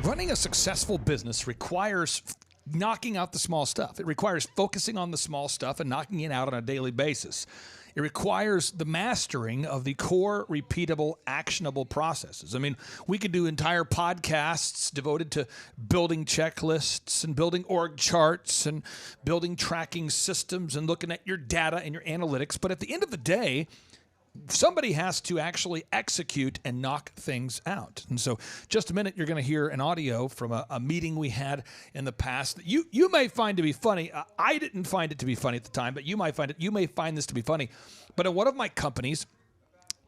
running a successful business requires knocking out the small stuff. It requires focusing on the small stuff and knocking it out on a daily basis. It requires the mastering of the core, repeatable, actionable processes. I mean, we could do entire podcasts devoted to building checklists and building org charts and building tracking systems and looking at your data and your analytics. But at the end of the day, somebody has to actually execute and knock things out. And so just a minute, you're going to hear an audio from a meeting we had in the past that you may find to be funny. I didn't find it to be funny at the time, but you may find this to be funny. But in one of my companies,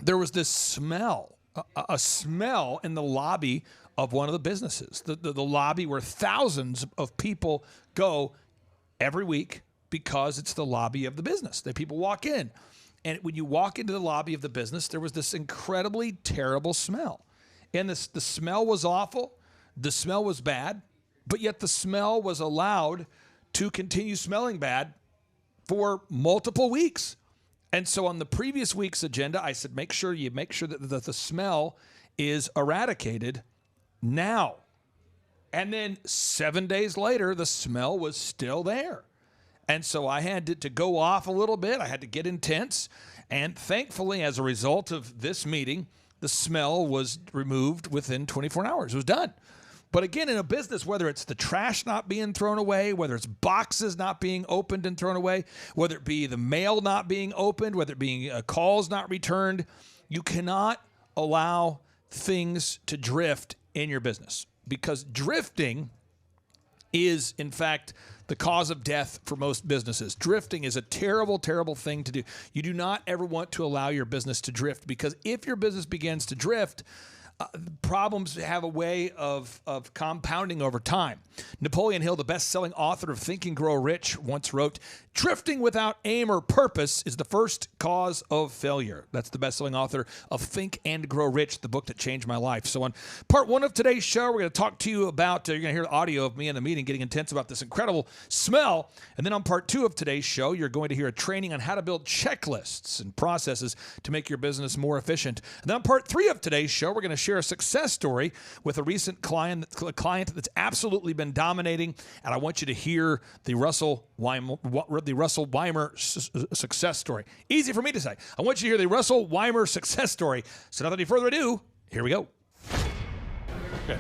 there was this smell, a smell in the lobby of one of the businesses, the lobby where thousands of people go every week because it's the lobby of the business. That people walk in. And when you walk into the lobby of the business, there was this incredibly terrible smell. And the smell was awful. The smell was bad. But yet the smell was allowed to continue smelling bad for multiple weeks. And so on the previous week's agenda, I said, make sure that the smell is eradicated now. And then 7 days later, the smell was still there. And so I had to go off a little bit. I had to get intense. And thankfully, as a result of this meeting, the smell was removed within 24 hours. It was done. But again, in a business, whether it's the trash not being thrown away, whether it's boxes not being opened and thrown away, whether it be the mail not being opened, whether it be calls not returned, you cannot allow things to drift in your business. Because drifting is, in fact, the cause of death for most businesses. Drifting is a terrible, terrible thing to do. You do not ever want to allow your business to drift, because if your business begins to drift, problems have a way of compounding over time. Napoleon Hill, the best-selling author of Think and Grow Rich, once wrote, "Drifting without aim or purpose is the first cause of failure." That's the best-selling author of Think and Grow Rich, the book that changed my life. So on part one of today's show, we're going to talk to you about, you're going to hear the audio of me in the meeting getting intense about this incredible smell. And then on part two of today's show, you're going to hear a training on how to build checklists and processes to make your business more efficient. And then on part three of today's show, we're going to share a success story with a recent client that's absolutely been dominating. And I want you to hear the Russell Weimer success story. Easy for me to say. I want you to hear the Russell Weimer success story. So without any further ado, here we go. Okay.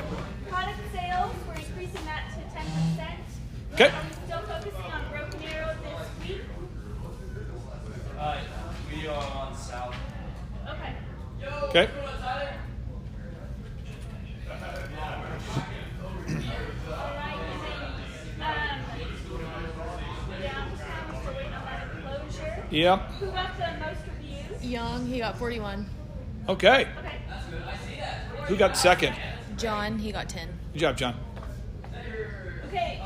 Product sales, we're increasing that to 10%. Okay. Are we still focusing on Broken Arrow this week? We are on South. Okay. Okay. Yep. Who got the most reviews? Young, he got 41. Okay. Okay. Who got second? John, he got 10. Good job, John. Okay,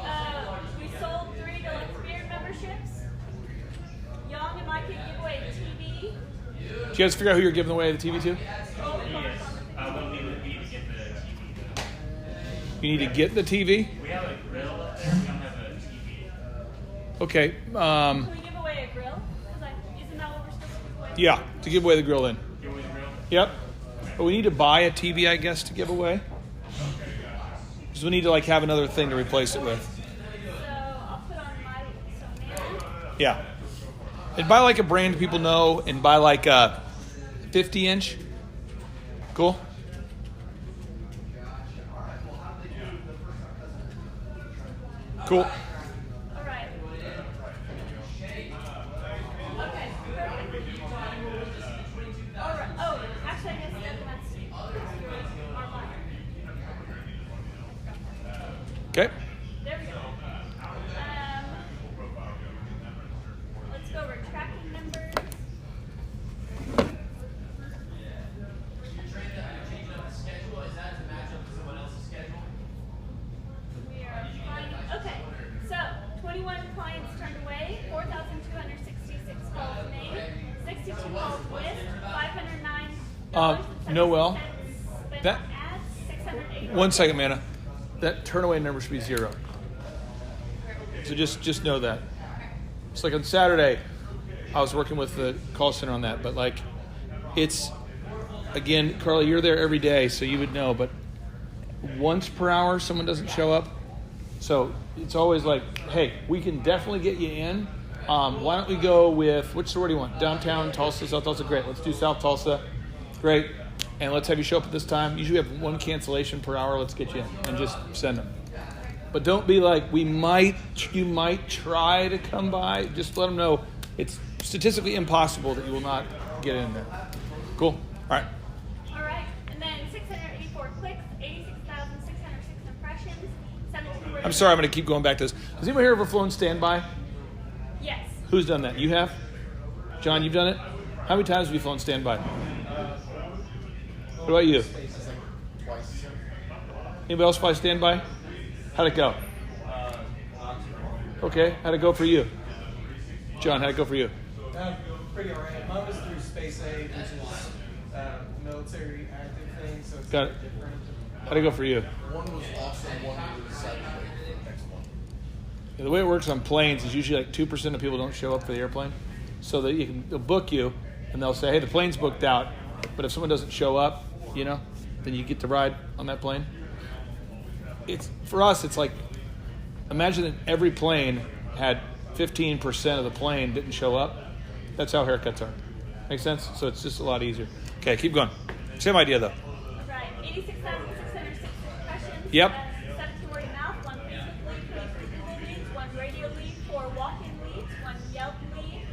we sold 3 Deluxe Beer memberships. Young and I can give away a TV. Did you guys figure out who you're giving away the TV to? We'll need to get the TV. You need to get the TV? We have a grill, we don't have a TV. Okay. Can we give away a grill? Isn't that what we're supposed to give away? Yeah, to give away the grill then. Give away the grill? Yep. But we need to buy a TV, I guess, to give away. Because we need to have another thing to replace it with. So I'll put on my Mary. Yeah. And buy a brand people know, and buy a 50-inch. Cool. Cool. All right. Okay. Perfect. All right. Oh, actually, I guess that's online. Okay. There we go. Let's go over tracking numbers. We are finding. Okay. So 21 clients turned away, 4,266 calls made, 62 calls missed, $509. Noel, Spent that- on ads, 680. 1 second, Manna. That turnaway number should be 0. So just know that. It's on Saturday, I was working with the call center on that, but it's, again, Carly, you're there every day, so you would know, but once per hour someone doesn't show up. So it's always like, hey, we can definitely get you in. Why don't we go with, which store do you want? Downtown Tulsa, South Tulsa? Great. Let's do South Tulsa. Great. And let's have you show up at this time. Usually we have one cancellation per hour. Let's get you in and just send them. But don't be like, you might try to come by. Just let them know it's statistically impossible that you will not get in there. Cool. All right. All right. And then 684 clicks, 86,606 impressions, 17 words. I'm sorry, I'm going to keep going back to this. Has anyone here ever flown standby? Yes. Who's done that? You have? John, you've done it? How many times have you flown standby? What about you? Twice. Anybody else fly standby? How'd it go? Okay, how'd it go for you? John, how'd it go for you? Pretty alright. Mine was through Space Aid, which is military active thing, so it's Got it. different. How'd it go for you? One was awesome, one was decided to wait for the next one. Yeah, the way it works on planes is usually like 2% of people don't show up for the airplane. So that they'll book you and they'll say, hey, the plane's booked out. But if someone doesn't show up, then you get to ride on that plane. For us, it's like, imagine that every plane had 15% of the plane didn't show up. That's how haircuts are. Make sense? So it's just a lot easier. Okay, keep going. Same idea though. Right. 86,606 impressions. Yep. 17 word of mouth, 1 Facebook lead, 23 Google leads, 1 radio lead, 4 walk-in leads, 1 Yelp lead,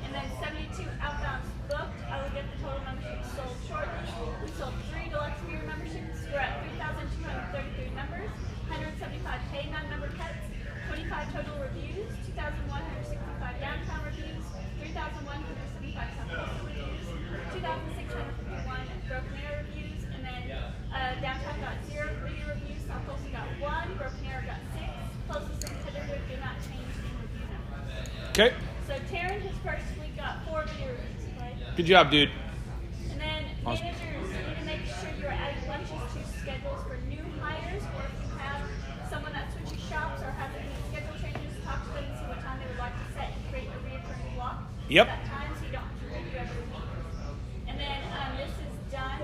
and then 72 outbounds booked. I will get the total memberships sold shortly. We sold 3 deluxe beer memberships. We're at 3,233 members, 175 paid non-member cuts, 25 total reviews, 2,165 downtown reviews, 3,175 South Tulsa reviews, 2,651 Broken Arrow reviews, and then downtown got 0 video reviews, South Tulsa got 1, Broken Arrow got 6, closest competitor did not change in review numbers. Okay. So Taryn, his first week, got 4 video reviews, right? Good job, dude. And then Awesome. managers need to make sure you're adding lunches to schedules for new hires, or if you have someone that switches shops or has any schedule changes, talk to them and see what time they would like to set and create a reoccurring block. Yep. At that time, so you don't have to redo every week. And then this is done.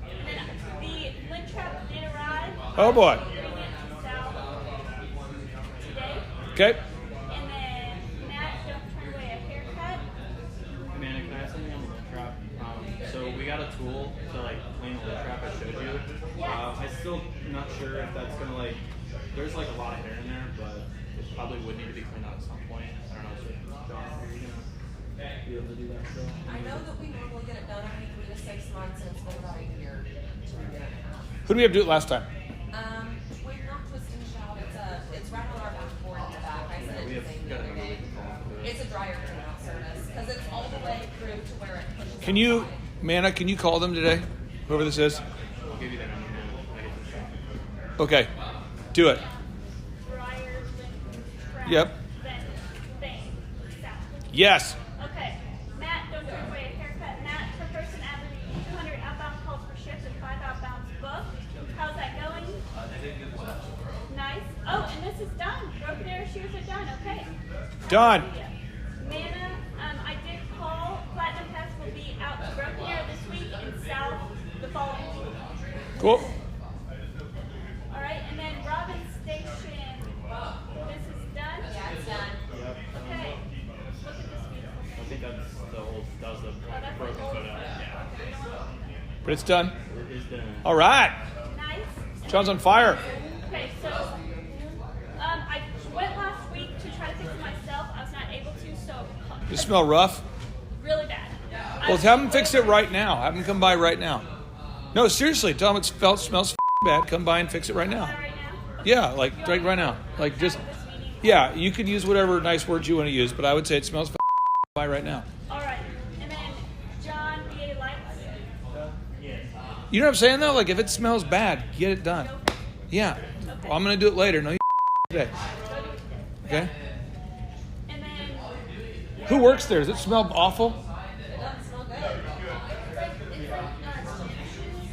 And then the lint trap did arrive. Oh, boy. Bring it to Sal today. Okay. And then Matt, don't turn away a haircut. Amanda, can I have something on the lint trap? So we got a tool to clean the lint trap I showed you. Yes. I still not sure if that's gonna there's a lot of hair in there, but it probably would need to be cleaned out at some point. I don't know, so John, are you gonna be able to do that still? I know that we normally get it done every 3 to 6 months, and it's been about a year to a year and a half. Who do we have to do it last time? We're not twisting shout. It's right on our backboard in the back. I said We it have the same the got other another day. we can call for it. It's a dryer cleanout service because it's all the way through to where it pushes. Can you, outside. Manna, can you call them today? Whoever this is? I'll give you their number now. I get the shot. Okay. Do it. Dryer, lint trap, Yep. then thing. Sal. Yes. Okay, Matt, don't turn away a haircut. Matt, per person averaging 200 outbound calls per shift and 5 outbounds booked. How's that going? Nice. Oh, and this is done. Broken Arrow shoes are done. Okay. Done. Mana, I did call. Platinum Pass will be out to Broken Arrow this week and South the following week. Cool. All right, and then Robin Station. This is done. Yeah, it's done. Okay. Look at this beautiful I thing. think that was the Oh, that's broken like old photo. stuff. Yeah. Okay, we don't want to do that. But it's done. It is done. All right. Nice. John's on fire. Okay, so I went last week to try to fix it myself. I was not able to, so You smell rough? really bad. Well, have him fix it right now. Have him come by right now. No, seriously. Tell him it smells bad. Come by and fix it right now. Right now. Yeah, like right now. Like just, yeah, you could use whatever nice words you want to use, but I would say it smells by right now. All right, and then John VA Lights. You know what I'm saying though? Like if it smells bad, get it done. Yeah. Well, I'm going to do it later. No, you today. Okay. And then Who works there? Does it smell awful? It doesn't smell good.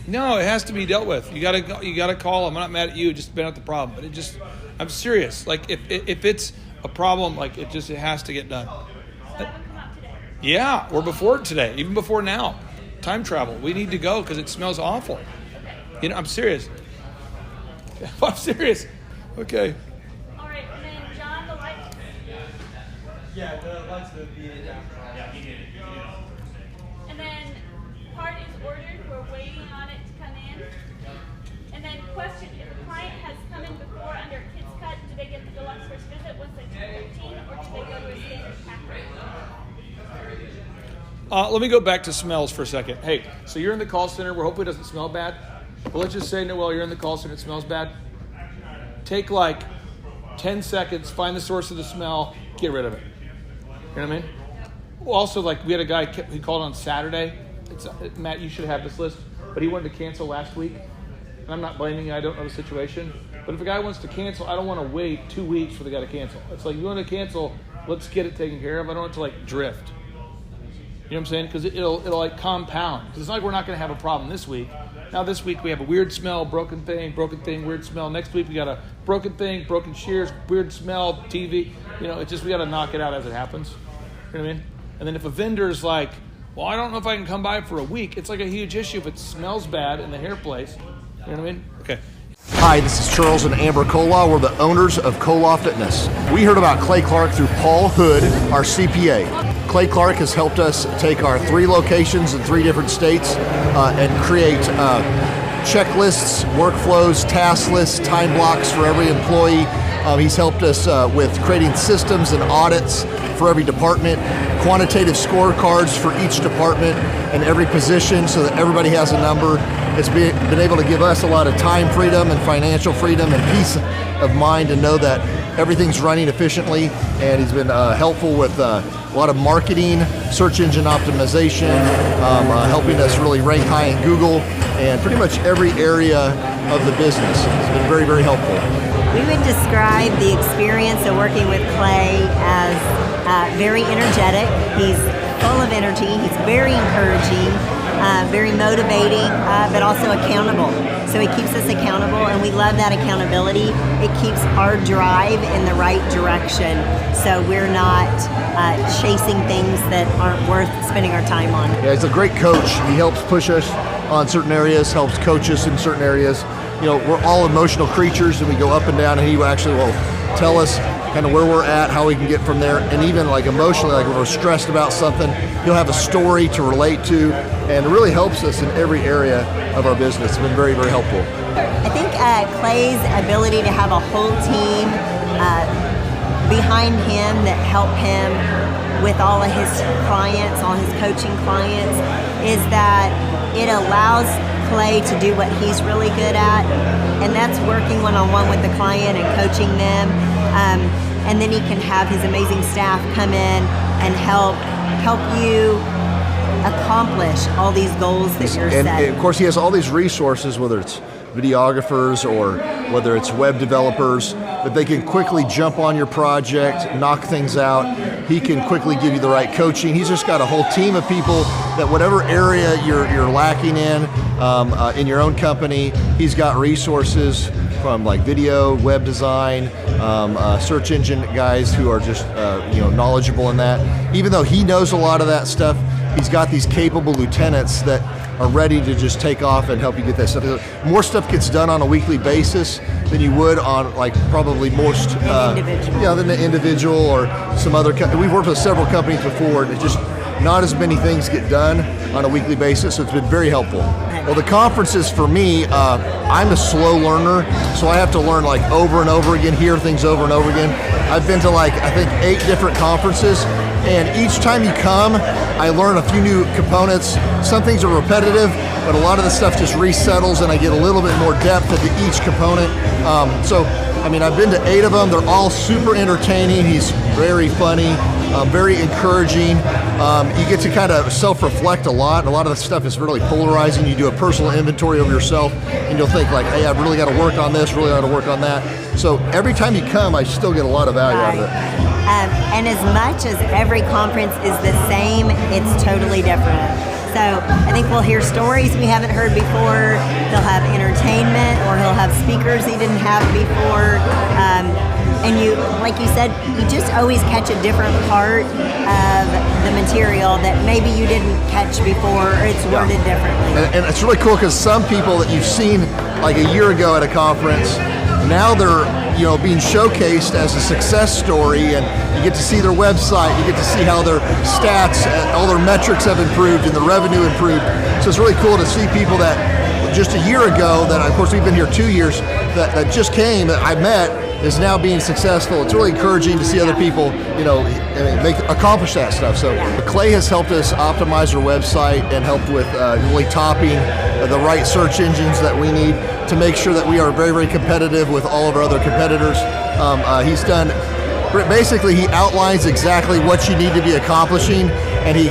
No, it has to be dealt with. You gotta call them. I'm not mad at you. Just been out the problem, but I'm serious. Like if it's a problem, like it has to get done. so I haven't come out today. Yeah, or before today, even before now. Time travel. We need to go because it smells awful. You know, I'm serious. I'm serious. Okay. All right, and then John, the lights. Yeah, the lights would be down. And then part is ordered. We're waiting on it to come in. And then question, if a client has come in before under Kids Cut, do they get the deluxe first visit once they turn 13, or do they go to a standard pack rate? Let me go back to smells for a second. Hey, so you're in the call center. We're hoping it doesn't smell bad. But let's just say, Noel, you're in the call center. It smells bad. Take like 10 seconds, find the source of the smell, get rid of it. You know what I mean? Well, also, like, we had a guy, he called on Saturday. Matt, you should have this list. But he wanted to cancel last week. And I'm not blaming you. I don't know the situation. But if a guy wants to cancel, I don't want to wait 2 weeks for the guy to cancel. It's like, you want to cancel, let's get it taken care of. I don't want it to, like, drift. You know what I'm saying? Because it'll like compound. Because it's not like we're not going to have a problem this week. Now this week we have a weird smell, broken thing, weird smell. Next week we got a broken thing, broken shears, weird smell, TV. You know, it's just we got to knock it out as it happens. You know what I mean? And then if a vendor's like, well, I don't know if I can come by for a week, it's like a huge issue if it smells bad in the hair place. You know what I mean? Okay. Hi, this is Charles and Amber Kolaw. We're the owners of Kolaw Fitness. We heard about Clay Clark through Paul Hood, our CPA. Clay Clark has helped us take our 3 locations in 3 different states and create checklists, workflows, task lists, time blocks for every employee. He's helped us with creating systems and audits for every department, quantitative scorecards for each department and every position so that everybody has a number. It's been able to give us a lot of time freedom and financial freedom and peace of mind to know that everything's running efficiently, and he's been helpful with a lot of marketing, search engine optimization, helping us really rank high in Google, and pretty much every area of the business. It's been very, very helpful. We would describe the experience of working with Clay as very energetic. He's full of energy. He's very encouraging, very motivating, but also accountable. So he keeps us accountable, and we love that accountability. It keeps our drive in the right direction, so we're not chasing things that aren't worth spending our time on. Yeah, he's a great coach. He helps push us on certain areas, helps coach us in certain areas. You know, we're all emotional creatures, and we go up and down, and he actually will tell us kind of where we're at, how we can get from there, and even like emotionally, like when we're stressed about something, he'll have a story to relate to, and it really helps us in every area of our business. It's been very, very helpful. I think Clay's ability to have a whole team behind him that help him with all of his clients, all his coaching clients, is that it allows Clay to do what he's really good at, and that's working one-on-one with the client and coaching them. And then he can have his amazing staff come in and help you accomplish all these goals that you're setting. And of course, he has all these resources, whether it's videographers or whether it's web developers, that they can quickly jump on your project, knock things out. He can quickly give you the right coaching. He's just got a whole team of people that whatever area you're lacking in your own company, he's got resources from like video, web design, search engine guys who are just knowledgeable in that. Even though he knows a lot of that stuff, he's got these capable lieutenants that are ready to just take off and help you get that stuff. More stuff gets done on a weekly basis than you would on like probably most than the individual or some other company. We've worked with several companies before, and it's just not as many things get done on a weekly basis, so it's been very helpful. Well, the conferences for me, I'm a slow learner, so I have to learn like over and over again, hear things over and over again. I've been to like, I think 8 different conferences, and each time you come, I learn a few new components. Some things are repetitive, but a lot of the stuff just resettles, and I get a little bit more depth into each component. I've been to 8 of them. They're all super entertaining. He's very funny, very encouraging. You get to kind of self-reflect a lot. A lot of the stuff is really polarizing. You do a personal inventory of yourself, and you'll think like, hey, I've really got to work on this, really got to work on that. So every time you come, I still get a lot of value out of it. And as much as every conference is the same, it's totally different. So I think we'll hear stories we haven't heard before. He'll have entertainment, or he'll have speakers he didn't have before. And you, like you said, you just always catch a different part of the material that maybe you didn't catch before, or it's worded differently. And it's really cool because some people that you've seen like a year ago at a conference. Now they're being showcased as a success story, and you get to see their website, you get to see how their stats, all their metrics have improved and the revenue improved. So it's really cool to see people that just a year ago, that of course we've been here 2 years, that just came, that I met, is now being successful. It's really encouraging to see other people, accomplish that stuff. So Clay has helped us optimize our website and helped with really topping the right search engines that we need to make sure that we are very, very competitive with all of our other competitors. He's done, basically he outlines exactly what you need to be accomplishing, and he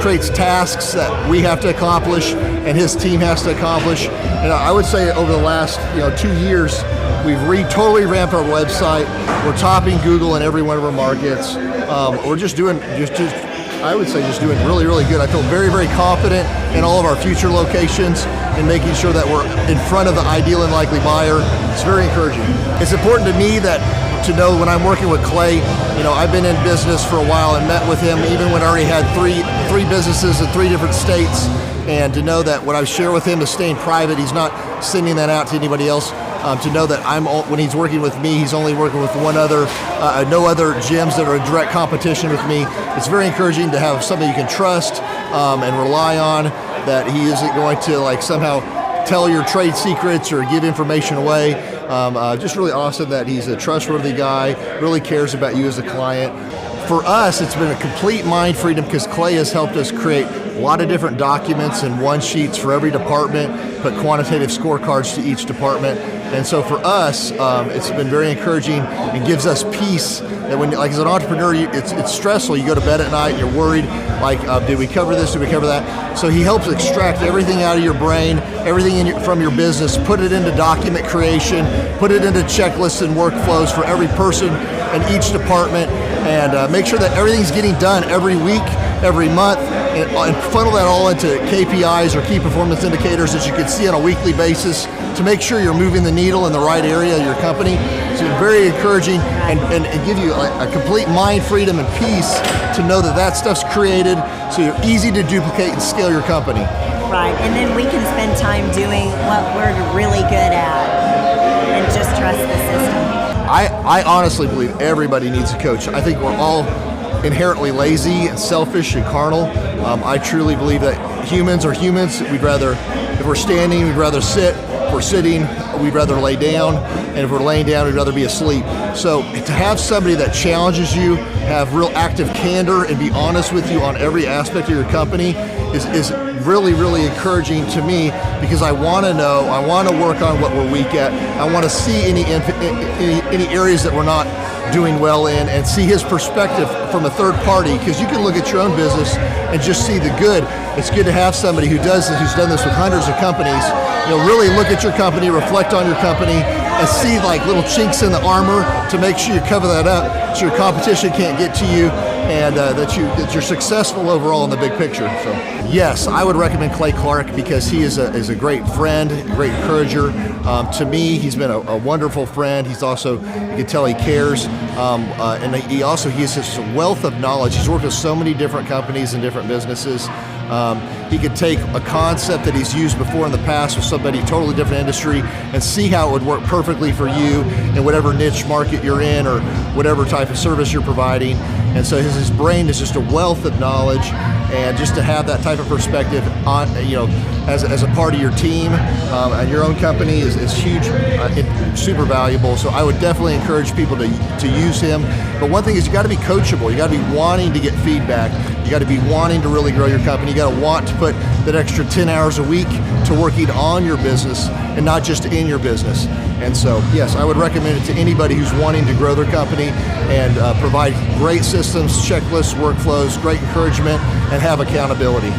creates tasks that we have to accomplish and his team has to accomplish. And I would say over the last 2 years, we've totally ramped our website. We're topping Google in every one of our markets. We're just doing I would say just doing really, really good. I feel very, very confident in all of our future locations and making sure that we're in front of the ideal and likely buyer. It's very encouraging. It's important to me to know when I'm working with Clay, I've been in business for a while and met with him even when I already had three businesses in 3 different states, and to know that what I share with him is staying private. He's not sending that out to anybody else. To know that when he's working with me, he's only working with no other gyms that are in direct competition with me. It's very encouraging to have somebody you can trust and rely on, that he isn't going to somehow tell your trade secrets or give information away. Just really awesome that he's a trustworthy guy, really cares about you as a client. For us, it's been a complete mind freedom because Clay has helped us create a lot of different documents and one sheets for every department, put quantitative scorecards to each department. And so for us, it's been very encouraging and gives us peace that when, as an entrepreneur, it's stressful. You go to bed at night and you're worried, did we cover this, did we cover that? So he helps extract everything out of your brain, everything from your business, put it into document creation, put it into checklists and workflows for every person in each department, and make sure that everything's getting done every week, every month, and funnel that all into KPIs or key performance indicators that you can see on a weekly basis to make sure you're moving the needle in the right area of your company. So it's very encouraging and give you a complete mind freedom and peace to know that stuff's created, so you're easy to duplicate and scale your company. Right, and then we can spend time doing what we're really good at and just trust the system. I honestly believe everybody needs a coach. I think we're all inherently lazy and selfish and carnal. I truly believe that humans are humans. If we're standing, we'd rather sit. If we're sitting, we'd rather lay down. And if we're laying down, we'd rather be asleep. So to have somebody that challenges you, have real active candor, and be honest with you on every aspect of your company is really, really encouraging to me, because I want to know, I want to work on what we're weak at. I want to see any areas that we're not doing well in, and see his perspective from a third party, because you can look at your own business and just see the good. It's good to have somebody who's done this with hundreds of companies, really look at your company, reflect on your company, and see little chinks in the armor to make sure you cover that up so your competition can't get to you, and that you're successful overall in the big picture. So yes, I would recommend Clay Clark because he is a great friend, a great encourager. To me, he's been a wonderful friend. He's also, you can tell he cares, and he has this wealth of knowledge. He's worked with so many different companies and different businesses. He could take a concept that he's used before in the past with somebody totally different industry and see how it would work perfectly for you in whatever niche market you're in or whatever type of service you're providing. And so his brain is just a wealth of knowledge, and just to have that type of perspective on, as a part of your team and your own company is huge, super valuable. So I would definitely encourage people to use him. But one thing is, you got to be coachable. You got to be wanting to get feedback. You got to be wanting to really grow your company. You got to want to put that extra 10 hours a week to working on your business and not just in your business. And so, yes, I would recommend it to anybody who's wanting to grow their company and provide great systems, checklists, workflows, great encouragement, and have accountability.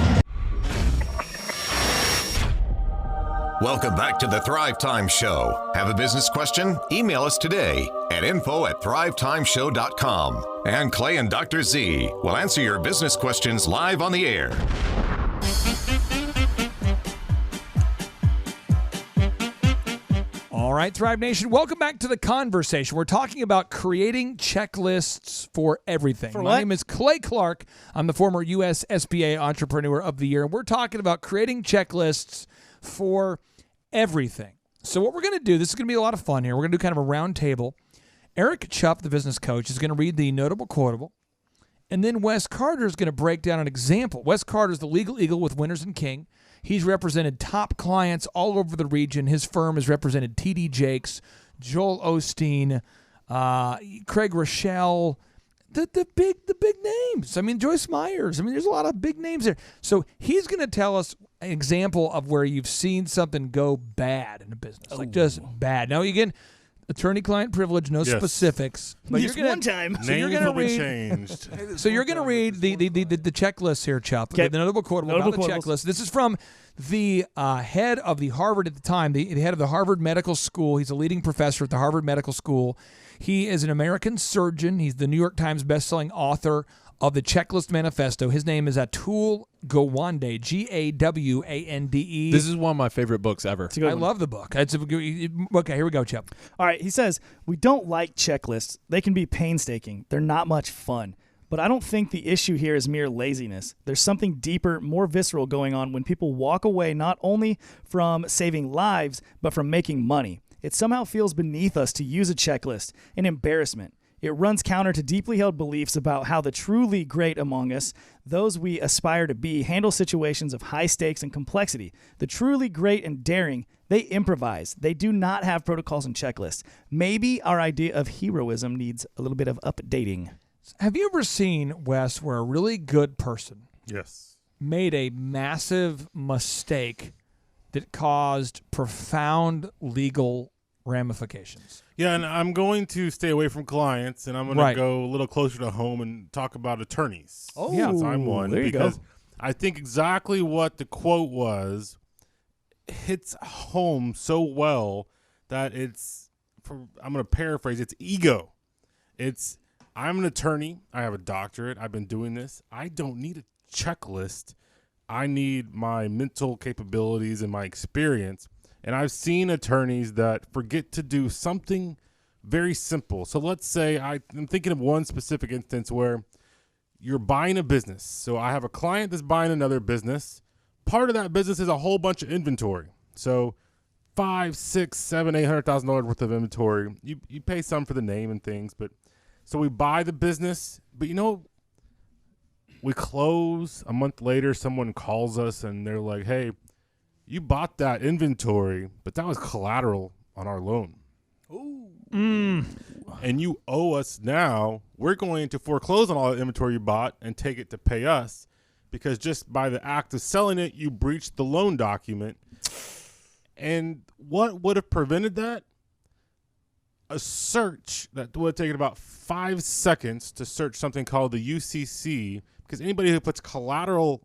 Welcome back to the Thrive Time Show. Have a business question? Email us today at info@thrivetimeshow.com. And Clay and Dr. Z will answer your business questions live on the air. All right, Thrive Nation, welcome back to the conversation. We're talking about creating checklists for everything. My name is Clay Clark. I'm the former U.S. SBA Entrepreneur of the Year, and we're talking about creating checklists for everything. So what we're going to do, this is going to be a lot of fun here. We're going to do kind of a round table. Eric Chupp, the business coach, is going to read the notable quotable. And then Wes Carter is going to break down an example. Wes Carter is the legal eagle with Winners and King. He's represented top clients all over the region. His firm has represented T.D. Jakes, Joel Osteen, Craig Rochelle, the big names. I mean, Joyce Myers. I mean, there's a lot of big names there. So he's going to tell us an example of where you've seen something go bad in a business, like just bad. Now, again, attorney-client privilege, no specifics. But just one time. So you're going to read. Changed. So you're going to read the checklist here, Chup. The notable quotable about the checklist. This is from the head of the Harvard at the time, the head of the Harvard Medical School. He's a leading professor at the Harvard Medical School. He is an American surgeon. He's the New York Times bestselling author of the Checklist Manifesto. His name is Atul Gawande, Gawande. This is one of my favorite books ever. I love the book. Okay, here we go, Chup. All right, he says, we don't like checklists. They can be painstaking. They're not much fun. But I don't think the issue here is mere laziness. There's something deeper, more visceral going on when people walk away not only from saving lives, but from making money. It somehow feels beneath us to use a checklist, an embarrassment. It runs counter to deeply held beliefs about how the truly great among us, those we aspire to be, handle situations of high stakes and complexity. The truly great and daring, they improvise. They do not have protocols and checklists. Maybe our idea of heroism needs a little bit of updating. Have you ever seen, Wes, where a really good person made a massive mistake that caused profound legal ramifications? Yeah, and I'm going to stay away from clients, and I'm going to go a little closer to home and talk about attorneys. Oh, yeah. I'm one. There you because go. I think exactly what the quote was hits home so well that I'm going to paraphrase, it's ego. I'm an attorney. I have a doctorate. I've been doing this. I don't need a checklist. I need my mental capabilities and my experience. And I've seen attorneys that forget to do something very simple. So let's say I'm thinking of one specific instance where you're buying a business. So I have a client that's buying another business. Part of that business is a whole bunch of inventory. So $500,000, $600,000, $700,000, $800,000 worth of inventory. You pay some for the name and things, but so we buy the business. But we close a month later. Someone calls us and they're like, "Hey, you bought that inventory, but that was collateral on our loan. Ooh. And you owe us now. We're going to foreclose on all the inventory you bought and take it to pay us because just by the act of selling it, you breached the loan document." And what would have prevented that? A search that would have taken about 5 seconds to search something called the UCC, because anybody who puts collateral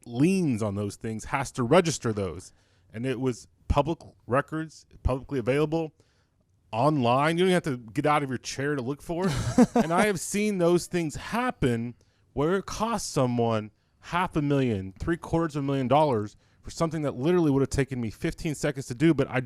liens on those things has to register those, and it was public records, publicly available online. You don't have to get out of your chair to look for it. And I have seen those things happen where it cost someone $500,000, $750,000 for something that literally would have taken me 15 seconds to do, but I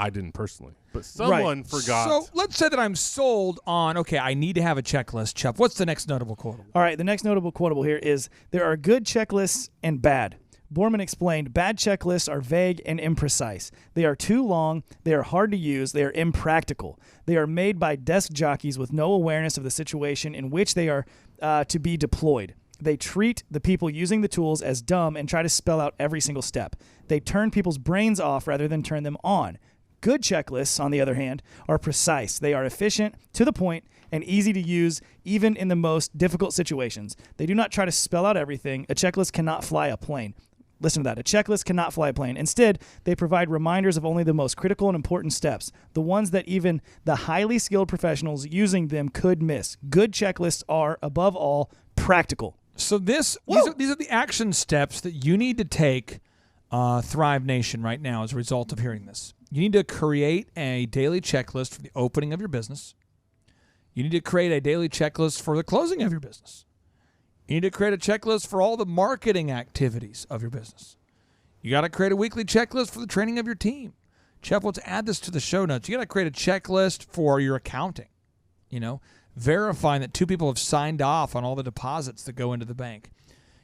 didn't personally, but someone forgot. So let's say that I'm sold on, okay, I need to have a checklist. Chup, what's the next notable quotable? All right, the next notable quotable here is, there are good checklists and bad. Borman explained, bad checklists are vague and imprecise. They are too long, they are hard to use, they are impractical. They are made by desk jockeys with no awareness of the situation in which they are to be deployed. They treat the people using the tools as dumb and try to spell out every single step. They turn people's brains off rather than turn them on. Good checklists, on the other hand, are precise. They are efficient, to the point, and easy to use even in the most difficult situations. They do not try to spell out everything. A checklist cannot fly a plane. Listen to that. A checklist cannot fly a plane. Instead, they provide reminders of only the most critical and important steps, the ones that even the highly skilled professionals using them could miss. Good checklists are, above all, practical. So these are the action steps that you need to take, Thrive Nation, right now as a result of hearing this. You need to create a daily checklist for the opening of your business. You need to create a daily checklist for the closing of your business. You need to create a checklist for all the marketing activities of your business. You got to create a weekly checklist for the training of your team. Chup, let's add this to the show notes. You got to create a checklist for your accounting. Verifying that 2 people have signed off on all the deposits that go into the bank.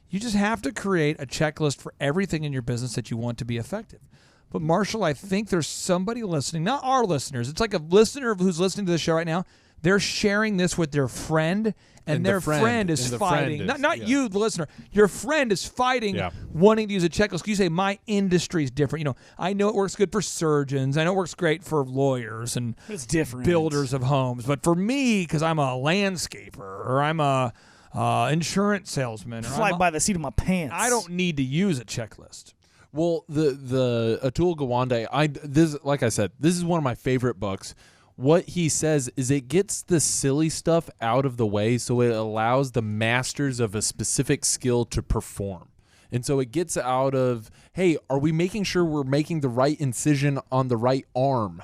You just have to create a checklist for everything in your business that you want to be effective. But Marshall, I think there's somebody listening, not our listeners. It's like a listener who's listening to the show right now. They're sharing this with their friend, and their friend is fighting. Not you, the listener. Your friend is fighting, wanting to use a checklist. You say, my industry is different. I know it works good for surgeons. I know it works great for lawyers and it's different. Builders of homes. But for me, because I'm a landscaper or I'm a insurance salesman, or fly by the seat of my pants. I don't need to use a checklist. Well, the Atul Gawande, like I said, this is one of my favorite books. What he says is it gets the silly stuff out of the way, so it allows the masters of a specific skill to perform. And so it gets out of, hey, are we making sure we're making the right incision on the right arm,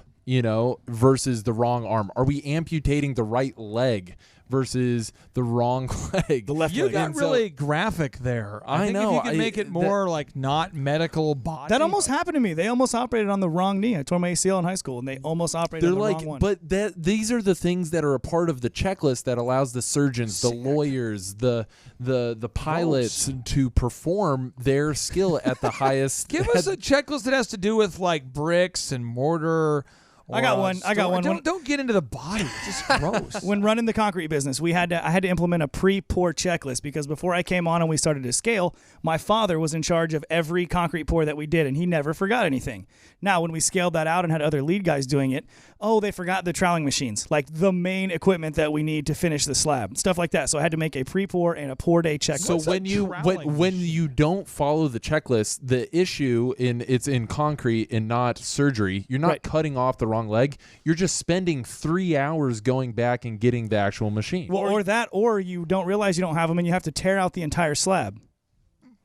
versus the wrong arm? Are we amputating the right leg versus the wrong leg? The left you leg. got really graphic there. I think know. If you can make it more like not medical body. That almost happened to me. They almost operated on the wrong knee. I tore my ACL in high school, and they almost operated on the wrong one. But these are the things that are a part of the checklist that allows the surgeons, the lawyers, the pilots to perform their skill at the highest. Give us a checklist that has to do with like bricks and mortar. I got one. Don't get into the body. It's just gross. When running the concrete business, I had to implement a pre-pour checklist because before I came on and we started to scale, my father was in charge of every concrete pour that we did, and he never forgot anything. Now, when we scaled that out and had other lead guys doing it, they forgot the troweling machines, like the main equipment that we need to finish the slab, stuff like that. So I had to make a pre-pour and a pour day checklist. So when you don't follow the checklist, the issue it's in concrete and not surgery. You're not cutting off the wrong leg. You're just spending 3 hours going back and getting the actual machine. Well, or you don't realize you don't have them and you have to tear out the entire slab.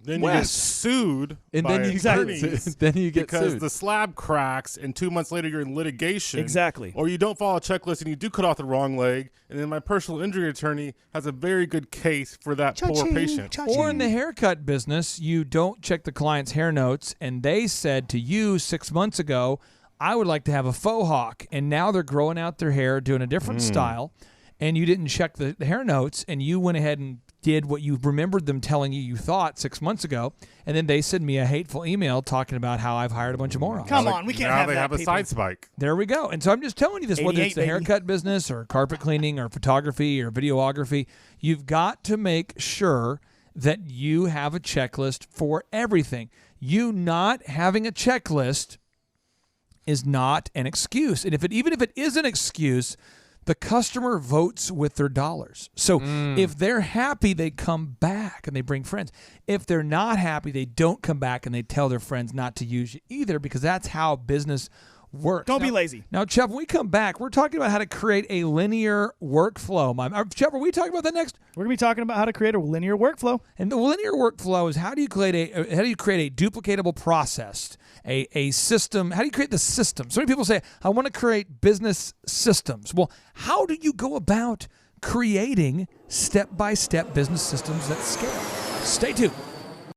Then you get sued, and then you get because sued. the slab cracks, and 2 months later you're in litigation. Exactly. Or you don't follow a checklist and you do cut off the wrong leg, and then my personal injury attorney has a very good case for that poor patient. Or in the haircut business, you don't check the client's hair notes, and they said to you 6 months ago, I would like to have a faux hawk, and now they're growing out their hair, doing a different style, and you didn't check the hair notes, and you went ahead and did what you remembered them telling you thought 6 months ago, and then they send me a hateful email talking about how I've hired a bunch of morons. Come on, we can't have that. Now they have a side spike. There we go. And so I'm just telling you this, whether it's the haircut business or carpet cleaning or photography or videography, you've got to make sure that you have a checklist for everything. You not having a checklist is not an excuse. And even if it is an excuse, the customer votes with their dollars. So if they're happy, they come back and they bring friends. If they're not happy, they don't come back and they tell their friends not to use you either, because that's how business works. Don't be lazy. Now, Chubb, when we come back, we're talking about how to create a linear workflow. Chubb, are we talking about that next? We're going to be talking about how to create a linear workflow. And the linear workflow is how do you create a duplicatable process, a system? How do you create the system? So many people say, I want to create business systems. Well, how do you go about creating step-by-step business systems that scale? Stay tuned.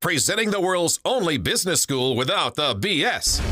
Presenting the world's only business school without the BS.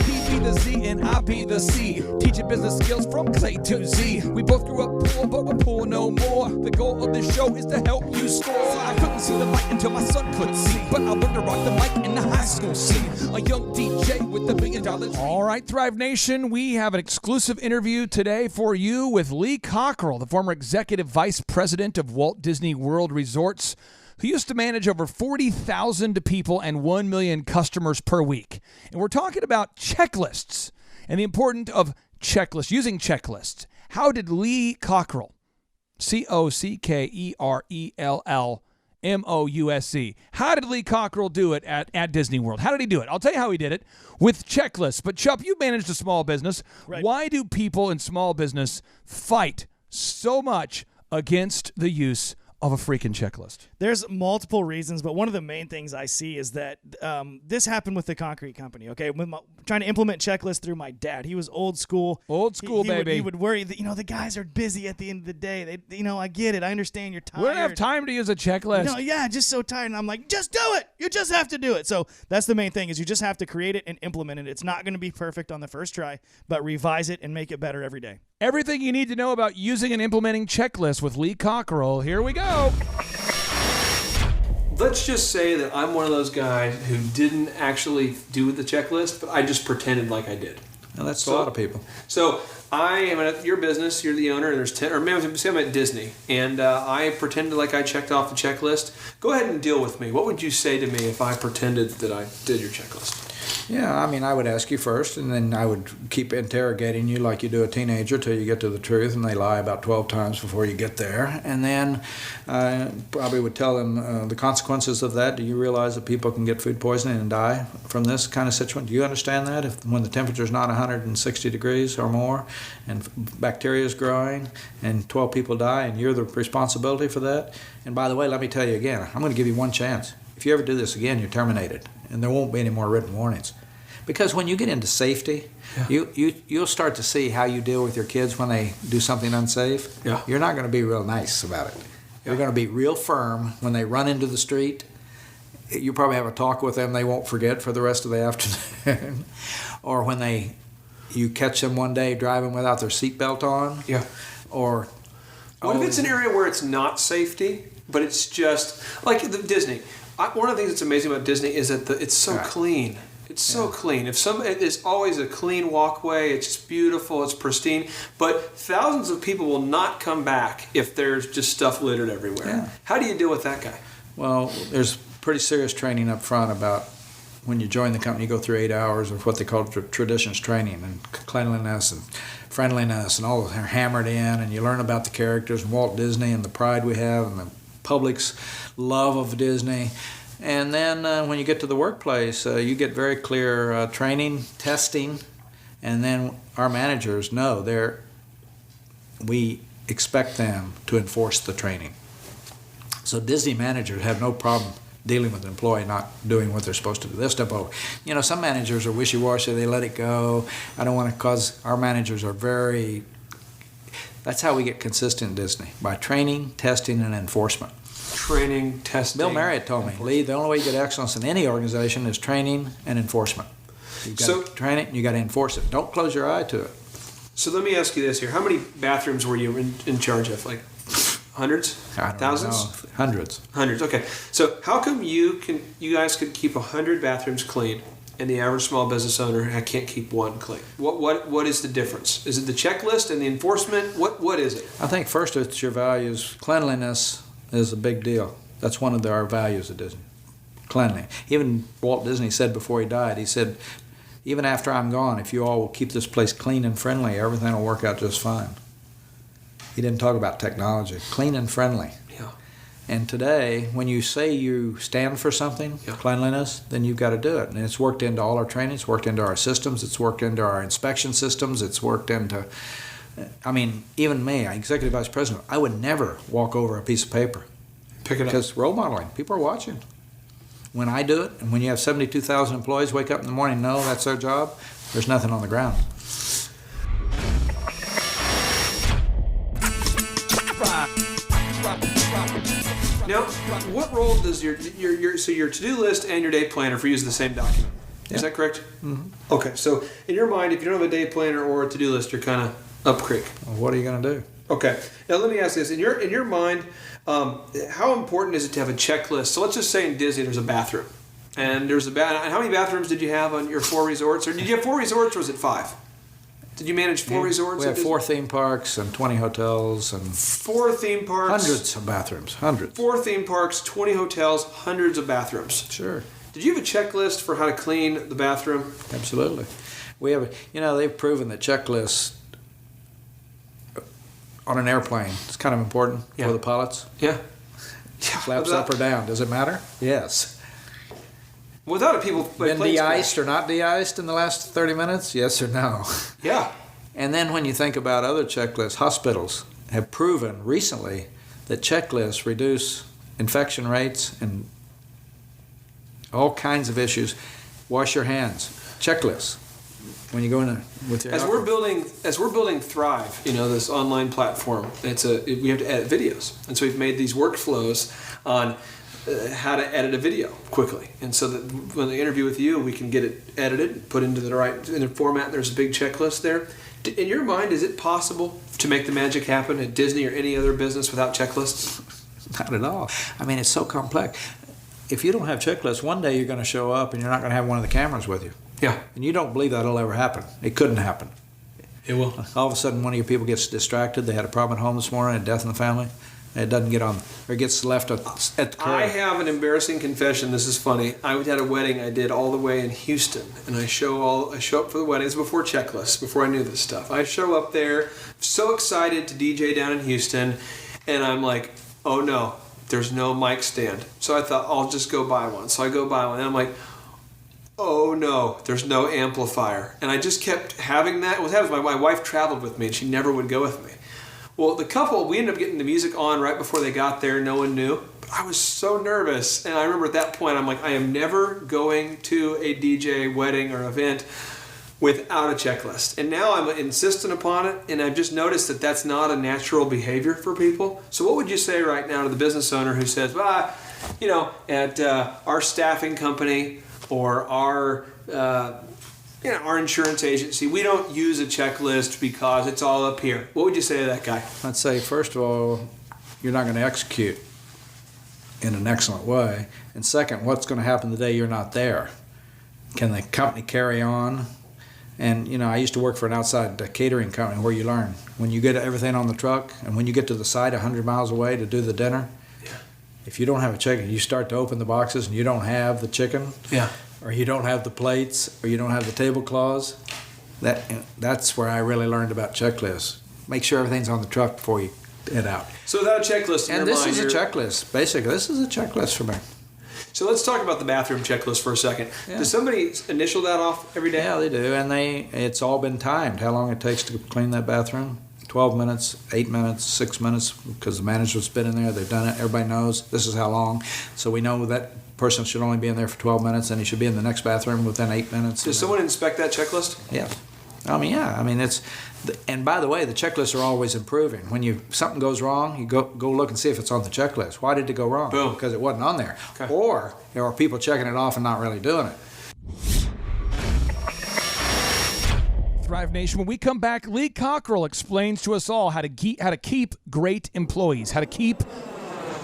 P the Z and I be the C. Teaching business skills from A to Z. We both grew up poor, but we're poor no more. The goal of this show is to help you score. I couldn't see the light until my son could see, but I learned to rock the mic in the high school scene. A young DJ with $1 billion dream. All right, Thrive Nation, we have an exclusive interview today for you with Lee Cockrell, the former executive vice president of Walt Disney World Resorts, who used to manage over 40,000 people and 1 million customers per week. And we're talking about checklists and the importance of checklists, using checklists. How did Lee Cockrell, Cockerellmouse, how did Lee Cockrell do it at Disney World? How did he do it? I'll tell you how he did it, with checklists. But Chubb, you managed a small business. Right. Why do people in small business fight so much against the use of a freaking checklist? There's multiple reasons, but one of the main things I see is that this happened with the concrete company, okay? When trying to implement checklists through my dad. He was old school. Baby. He would worry that, the guys are busy at the end of the day. I get it. I understand you're tired. We don't have time to use a checklist. Just so tired. And I'm like, just do it. You just have to do it. So that's the main thing, is you just have to create it and implement it. It's not going to be perfect on the first try, but revise it and make it better every day. Everything you need to know about using and implementing checklists with Lee Cockrell. Here we go. let's just say that I'm one of those guys who didn't actually do the checklist, but I just pretended like I did. And that's a lot of people. So I am at your business. You're the owner, and there's 10. Or maybe say I'm at Disney, and I pretended like I checked off the checklist. Go ahead and deal with me. What would you say to me if I pretended that I did your checklist? Yeah, I mean, I would ask you first, and then I would keep interrogating you like you do a teenager till you get to the truth, and they lie about 12 times before you get there. And then I probably would tell them the consequences of that. Do you realize that people can get food poisoning and die from this kind of situation? Do you understand that? When the temperature is not 160 degrees or more, and bacteria is growing, and 12 people die, and you're the responsibility for that? And by the way, let me tell you again, I'm going to give you one chance. If you ever do this again, you're terminated, and there won't be any more written warnings. Because when you get into safety, you'll start to see how you deal with your kids when they do something unsafe. Yeah. You're not going to be real nice about it. You're going to be real firm when they run into the street. You probably have a talk with them they won't forget for the rest of the afternoon. Or when you catch them one day driving without their seatbelt on. Yeah. Or what if it's an area where it's not safety, but it's just like Disney? One of the things that's amazing about Disney is that it's so clean. It's so clean. It's always a clean walkway. It's just beautiful. It's pristine. But thousands of people will not come back if there's just stuff littered everywhere. Yeah. How do you deal with that guy? Well, there's pretty serious training up front about when you join the company. You go through 8 hours of what they call traditions training, and cleanliness and friendliness, and all of them are hammered in. And you learn about the characters and Walt Disney and the pride we have and the public's love of Disney. And then when you get to the workplace, you get very clear training, testing, and then our managers know we expect them to enforce the training. So Disney managers have no problem dealing with an employee not doing what they're supposed to do. They'll step over. You know, some managers are wishy-washy. They let it go. I don't want to, cause our managers are very, that's how we get consistent in Disney, by training, testing, and enforcement. Training, testing. Bill Marriott told me, Lee, the only way you get excellence in any organization is training and enforcement. You've got to train it and you got to enforce it. Don't close your eye to it. So let me ask you this here. How many bathrooms were you in charge of? Like hundreds? Thousands? Know. Hundreds. Hundreds, okay. So how come you guys could keep 100 bathrooms clean and the average small business owner can't keep one clean? What is the difference? Is it the checklist and the enforcement? What is it? I think first it's your values. Cleanliness is a big deal. That's one of our values at Disney. Cleanliness. Even Walt Disney said before he died, he said, even after I'm gone, if you all will keep this place clean and friendly, everything will work out just fine. He didn't talk about technology. Clean and friendly. Yeah. And today, when you say you stand for something, cleanliness, then you've got to do it. And it's worked into all our training. It's worked into our systems. It's worked into our inspection systems. It's worked into, I mean, even me, executive vice president, I would never walk over a piece of paper. Pick it up. Because role modeling, people are watching. When I do it, and when you have 72,000 employees wake up in the morning and know that's their job, there's nothing on the ground. Now, what role does your to-do list and your day planner for use the same document? Is that correct? Mm-hmm. Okay, so in your mind, if you don't have a day planner or a to-do list, you're kind of up creek. Well, what are you going to do? Okay. Now let me ask this: in your mind, how important is it to have a checklist? So let's just say in Disney there's a bathroom, and there's and how many bathrooms did you have on your 4 resorts, or did you have 4 resorts, or was it 5? Did you manage 4 resorts? We have 4 theme parks and 20 hotels and 4 theme parks. Hundreds of bathrooms. Hundreds. 4 theme parks, 20 hotels, hundreds of bathrooms. Sure. Did you have a checklist for how to clean the bathroom? Absolutely. We have, they've proven that checklists on an airplane is kind of important for the pilots. Yeah. Flaps up or down. Does it matter? Yes. Without it, people been de-iced or not de-iced in the last 30 minutes? Yes or no? Yeah. And then when you think about other checklists, hospitals have proven recently that checklists reduce infection rates and all kinds of issues. Wash your hands. Checklists. When you go in with your as we're building Thrive, this online platform, we have to edit videos, and so we've made these workflows on how to edit a video quickly, and so that when they interview with you, we can get it edited, put into in the format. There's a big checklist there. In your mind, is it possible to make the magic happen at Disney or any other business without checklists? Not at all. I mean, it's so complex. if you don't have checklists, one day you're going to show up and you're not going to have one of the cameras with you. Yeah. And you don't believe that'll ever happen. It couldn't happen. It will. All of a sudden, one of your people gets distracted. They had a problem at home this morning, a death in the family, and it doesn't get on, or it gets left at the curb. I have an embarrassing confession. This is funny. I had a wedding I did all the way in Houston, and I show up for the wedding. It's before checklists, before I knew this stuff. I show up there, so excited to DJ down in Houston, and I'm like, oh no, there's no mic stand. So I thought I'll just go buy one. So I go buy one, and I'm like, oh no, there's no amplifier. And I just kept having that. What happened was my wife traveled with me and she never would go with me. Well, the couple, we ended up getting the music on right before they got there. No one knew. But I was so nervous. And I remember at that point, I'm like, I am never going to a DJ wedding or event without a checklist. And now I'm insistent upon it. And I've just noticed that that's not a natural behavior for people. So what would you say right now to the business owner who says, well, at our staffing company, or our insurance agency, we don't use a checklist because it's all up here. What would you say to that guy? I'd say, first of all, you're not going to execute in an excellent way. And second, what's going to happen the day you're not there? Can the company carry on? And, I used to work for an outside catering company where you learn. When you get everything on the truck and when you get to the site 100 miles away to do the dinner, if you don't have a chicken, you start to open the boxes and you don't have the chicken, or you don't have the plates, or you don't have the tablecloths. That's where I really learned about checklists. Make sure everything's on the truck before you head out. So without a checklist in and your this mind, is a checklist. Basically, this is a checklist for me. So let's talk about the bathroom checklist for a second. Yeah. Does somebody initial that off every day? Yeah, they do, and it's all been timed. How long it takes to clean that bathroom? 12 minutes, 8 minutes, 6 minutes, because the manager's been in there, they've done it, everybody knows this is how long. So we know that person should only be in there for 12 minutes, and he should be in the next bathroom within 8 minutes. Does someone inspect that checklist? Yeah. It's, and by the way, the checklists are always improving. When something goes wrong, you go look and see if it's on the checklist. Why did it go wrong? Boom. Because it wasn't on there. Okay. Or there are people checking it off and not really doing it. Thrive Nation. When we come back, Lee Cockrell explains to us all how to keep great employees, how to keep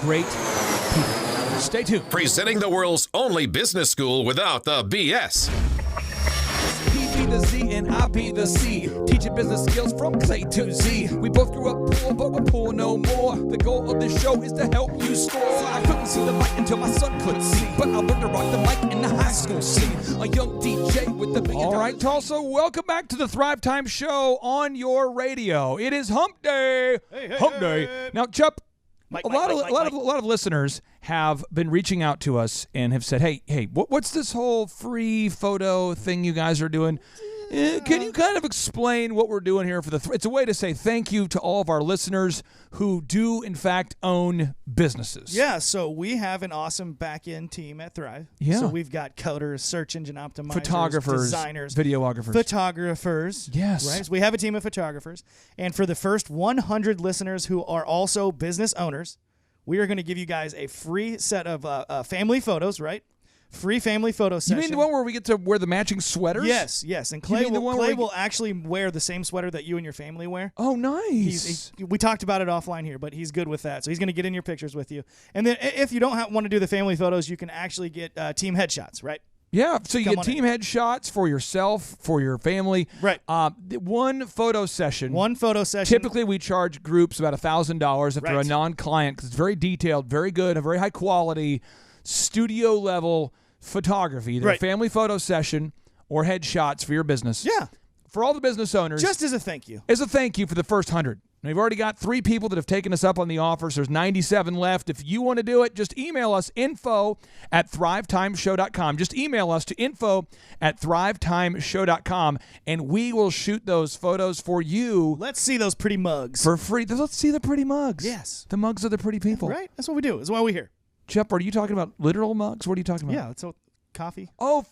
great people. Stay tuned. Presenting the world's only business school without the BS. He be the Z and I be the C. Teaching business skills from A to Z. We both grew up poor, but we're poor no more. The goal of this show is to help you score. I couldn't see the light until my son could see, but I learned to rock the mic in the high school scene. A young DJ with the big. All right, Tulsa, welcome back to the Thrive Time Show on your radio. It is Hump Day. Hump Day. Now, Chup, a lot of listeners have been reaching out to us and have said, hey, what's this whole free photo thing you guys are doing? Can you kind of explain what we're doing here for it's a way to say thank you to all of our listeners who do, in fact, own businesses. Yeah, so we have an awesome back-end team at Thrive. Yeah. So we've got coders, search engine optimizers, photographers, designers, videographers. Yes. Right? So we have a team of photographers. And for the first 100 listeners who are also business owners, we are going to give you guys a free set of family photos, right? Free family photo session. You mean the one where we get to wear the matching sweaters? Yes. And Clay will actually wear the same sweater that you and your family wear. Oh, nice. We talked about it offline here, but he's good with that. So he's going to get in your pictures with you. And then if you don't want to do the family photos, you can actually get team headshots, right? Yeah, so you get team headshots for yourself, for your family. Right. One photo session. Typically, we charge groups about $1,000 if they're a non-client because it's very detailed, very good, a very high quality, studio level photography. Either a family photo session or headshots for your business. Yeah. For all the business owners. Just as a thank you. As a thank you for the first 100. We've already got 3 people that have taken us up on the offers. There's 97 left. If you want to do it, just email us, info@thrivetimeshow.com. Just email us to info@thrivetimeshow.com, and we will shoot those photos for you. Let's see those pretty mugs. For free. Let's see the pretty mugs. Yes. The mugs are the pretty people. Right? That's what we do. That's why we're here. Chup, are you talking about literal mugs? What are you talking about? Yeah, it's coffee. Oh,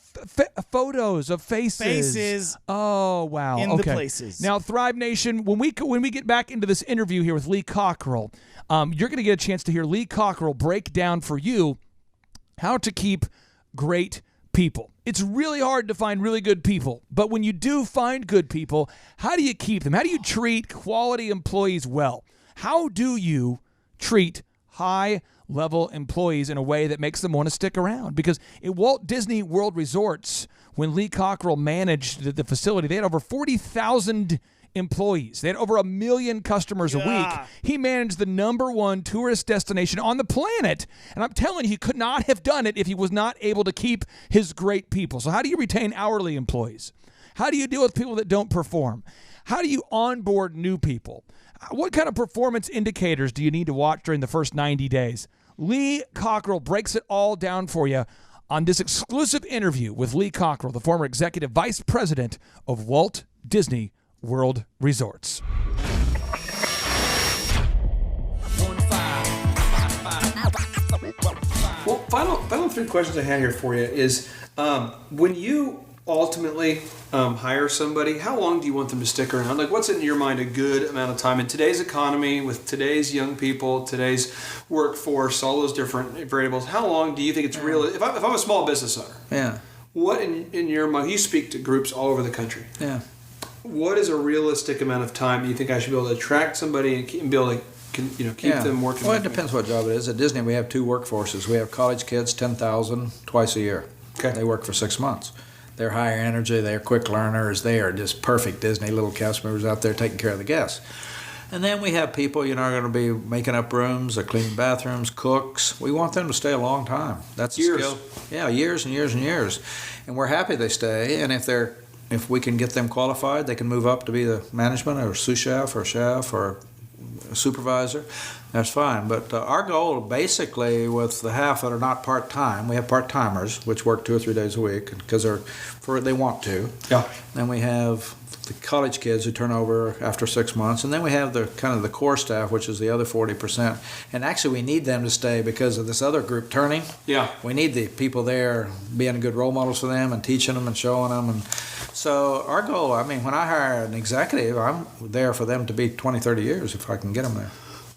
photos of faces. Faces. Oh, wow. In the places. Now, Thrive Nation, when we get back into this interview here with Lee Cockrell, you're going to get a chance to hear Lee Cockrell break down for you how to keep great people. It's really hard to find really good people, but when you do find good people, how do you keep them? How do you treat quality employees well? How do you treat high-level employees in a way that makes them want to stick around. Because at Walt Disney World Resorts, when Lee Cockrell managed the facility, they had over 40,000 employees. They had over 1 million customers a week. He managed the #1 tourist destination on the planet. And I'm telling you, he could not have done it if he was not able to keep his great people. So how do you retain hourly employees? How do you deal with people that don't perform? How do you onboard new people? What kind of performance indicators do you need to watch during the first 90 days? Lee Cockrell breaks it all down for you on this exclusive interview with Lee Cockrell, the former executive vice president of Walt Disney World Resorts. Well, final 3 questions I had here for you is when you ultimately hire somebody, how long do you want them to stick around? Like, what's in your mind a good amount of time in today's economy with today's young people, today's workforce, all those different variables? How long do you think it's real? If I'm a small business owner, what in your mind? You speak to groups all over the country. What is a realistic amount of time do you think I should be able to attract somebody and be able to keep them working? Well, it depends what job it is. At Disney, we have 2 workforces. We have college kids, 10,000 twice a year. Okay. They work for 6 months. They're higher energy. They're quick learners. They are just perfect Disney little cast members out there taking care of the guests. And then we have people, are going to be making up rooms, or cleaning bathrooms, cooks. We want them to stay a long time. That's years. A skill. Yeah, years and years and years. And we're happy they stay. And if we can get them qualified, they can move up to be the management or sous chef or a supervisor. That's fine. But our goal, basically, with the half that are not part-time, we have part-timers, which work 2 or 3 days a week because they want to. Yeah. Then we have the college kids who turn over after 6 months, and then we have the kind of the core staff, which is the other 40%. And actually, we need them to stay because of this other group turning. Yeah. We need the people there being good role models for them and teaching them and showing them. And so our goal, when I hire an executive, I'm there for them to be 20, 30 years if I can get them there.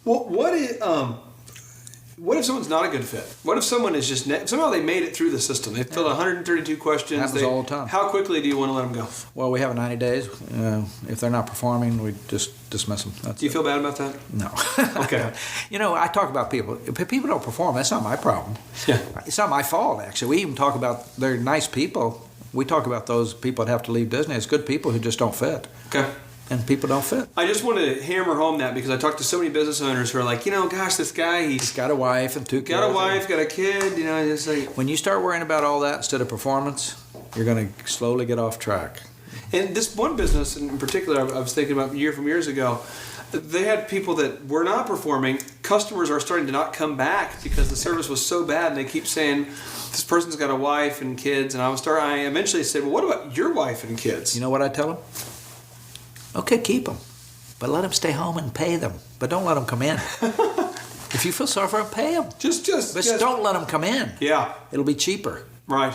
Well, what if someone's not a good fit? What if someone is just somehow they made it through the system? They filled 132 questions. Happens all the time. How quickly do you want to let them go? Well, we have 90 days. If they're not performing, we just dismiss them. Do you feel bad about that? No. Okay. I talk about people. If people don't perform, that's not my problem. Yeah. It's not my fault, actually. We even talk about they're nice people. We talk about those people that have to leave Disney as good people who just don't fit. Okay. And people don't fit. I just want to hammer home that because I talk to so many business owners who are like, gosh, this guy, he's got a wife and 2 kids. Got a wife, got a kid, just like... When you start worrying about all that instead of performance, you're going to slowly get off track. And this one business in particular, I was thinking about from years ago, they had people that were not performing. Customers are starting to not come back because the service was so bad, and they keep saying, this person's got a wife and kids. And I eventually said, well, what about your wife and kids? You know what I tell them? Okay, keep them, but let them stay home and pay them. But don't let them come in. If you feel sorry for them, pay them. Just don't let them come in. Yeah. It'll be cheaper. Right.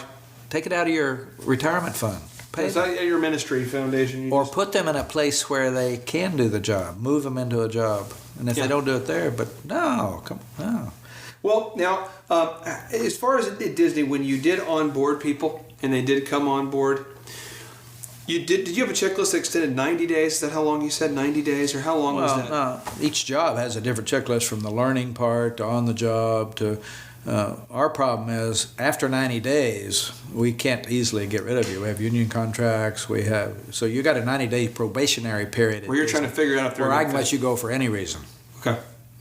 Take it out of your retirement fund. Is that your ministry foundation? Or put them in a place where they can do the job. Move them into a job. And if they don't do it there, no. Well, now, as far as at Disney, when you did onboard people and they did come on board, did you have a checklist that extended 90 days? Is that how long you said, 90 days? Or how long was that? Each job has a different checklist from the learning part to on the job to... our problem is after 90 days, we can't easily get rid of you. We have union contracts. So you got a 90-day probationary period. Where you're trying to figure out if they're... Where I can let you go for any reason. Okay.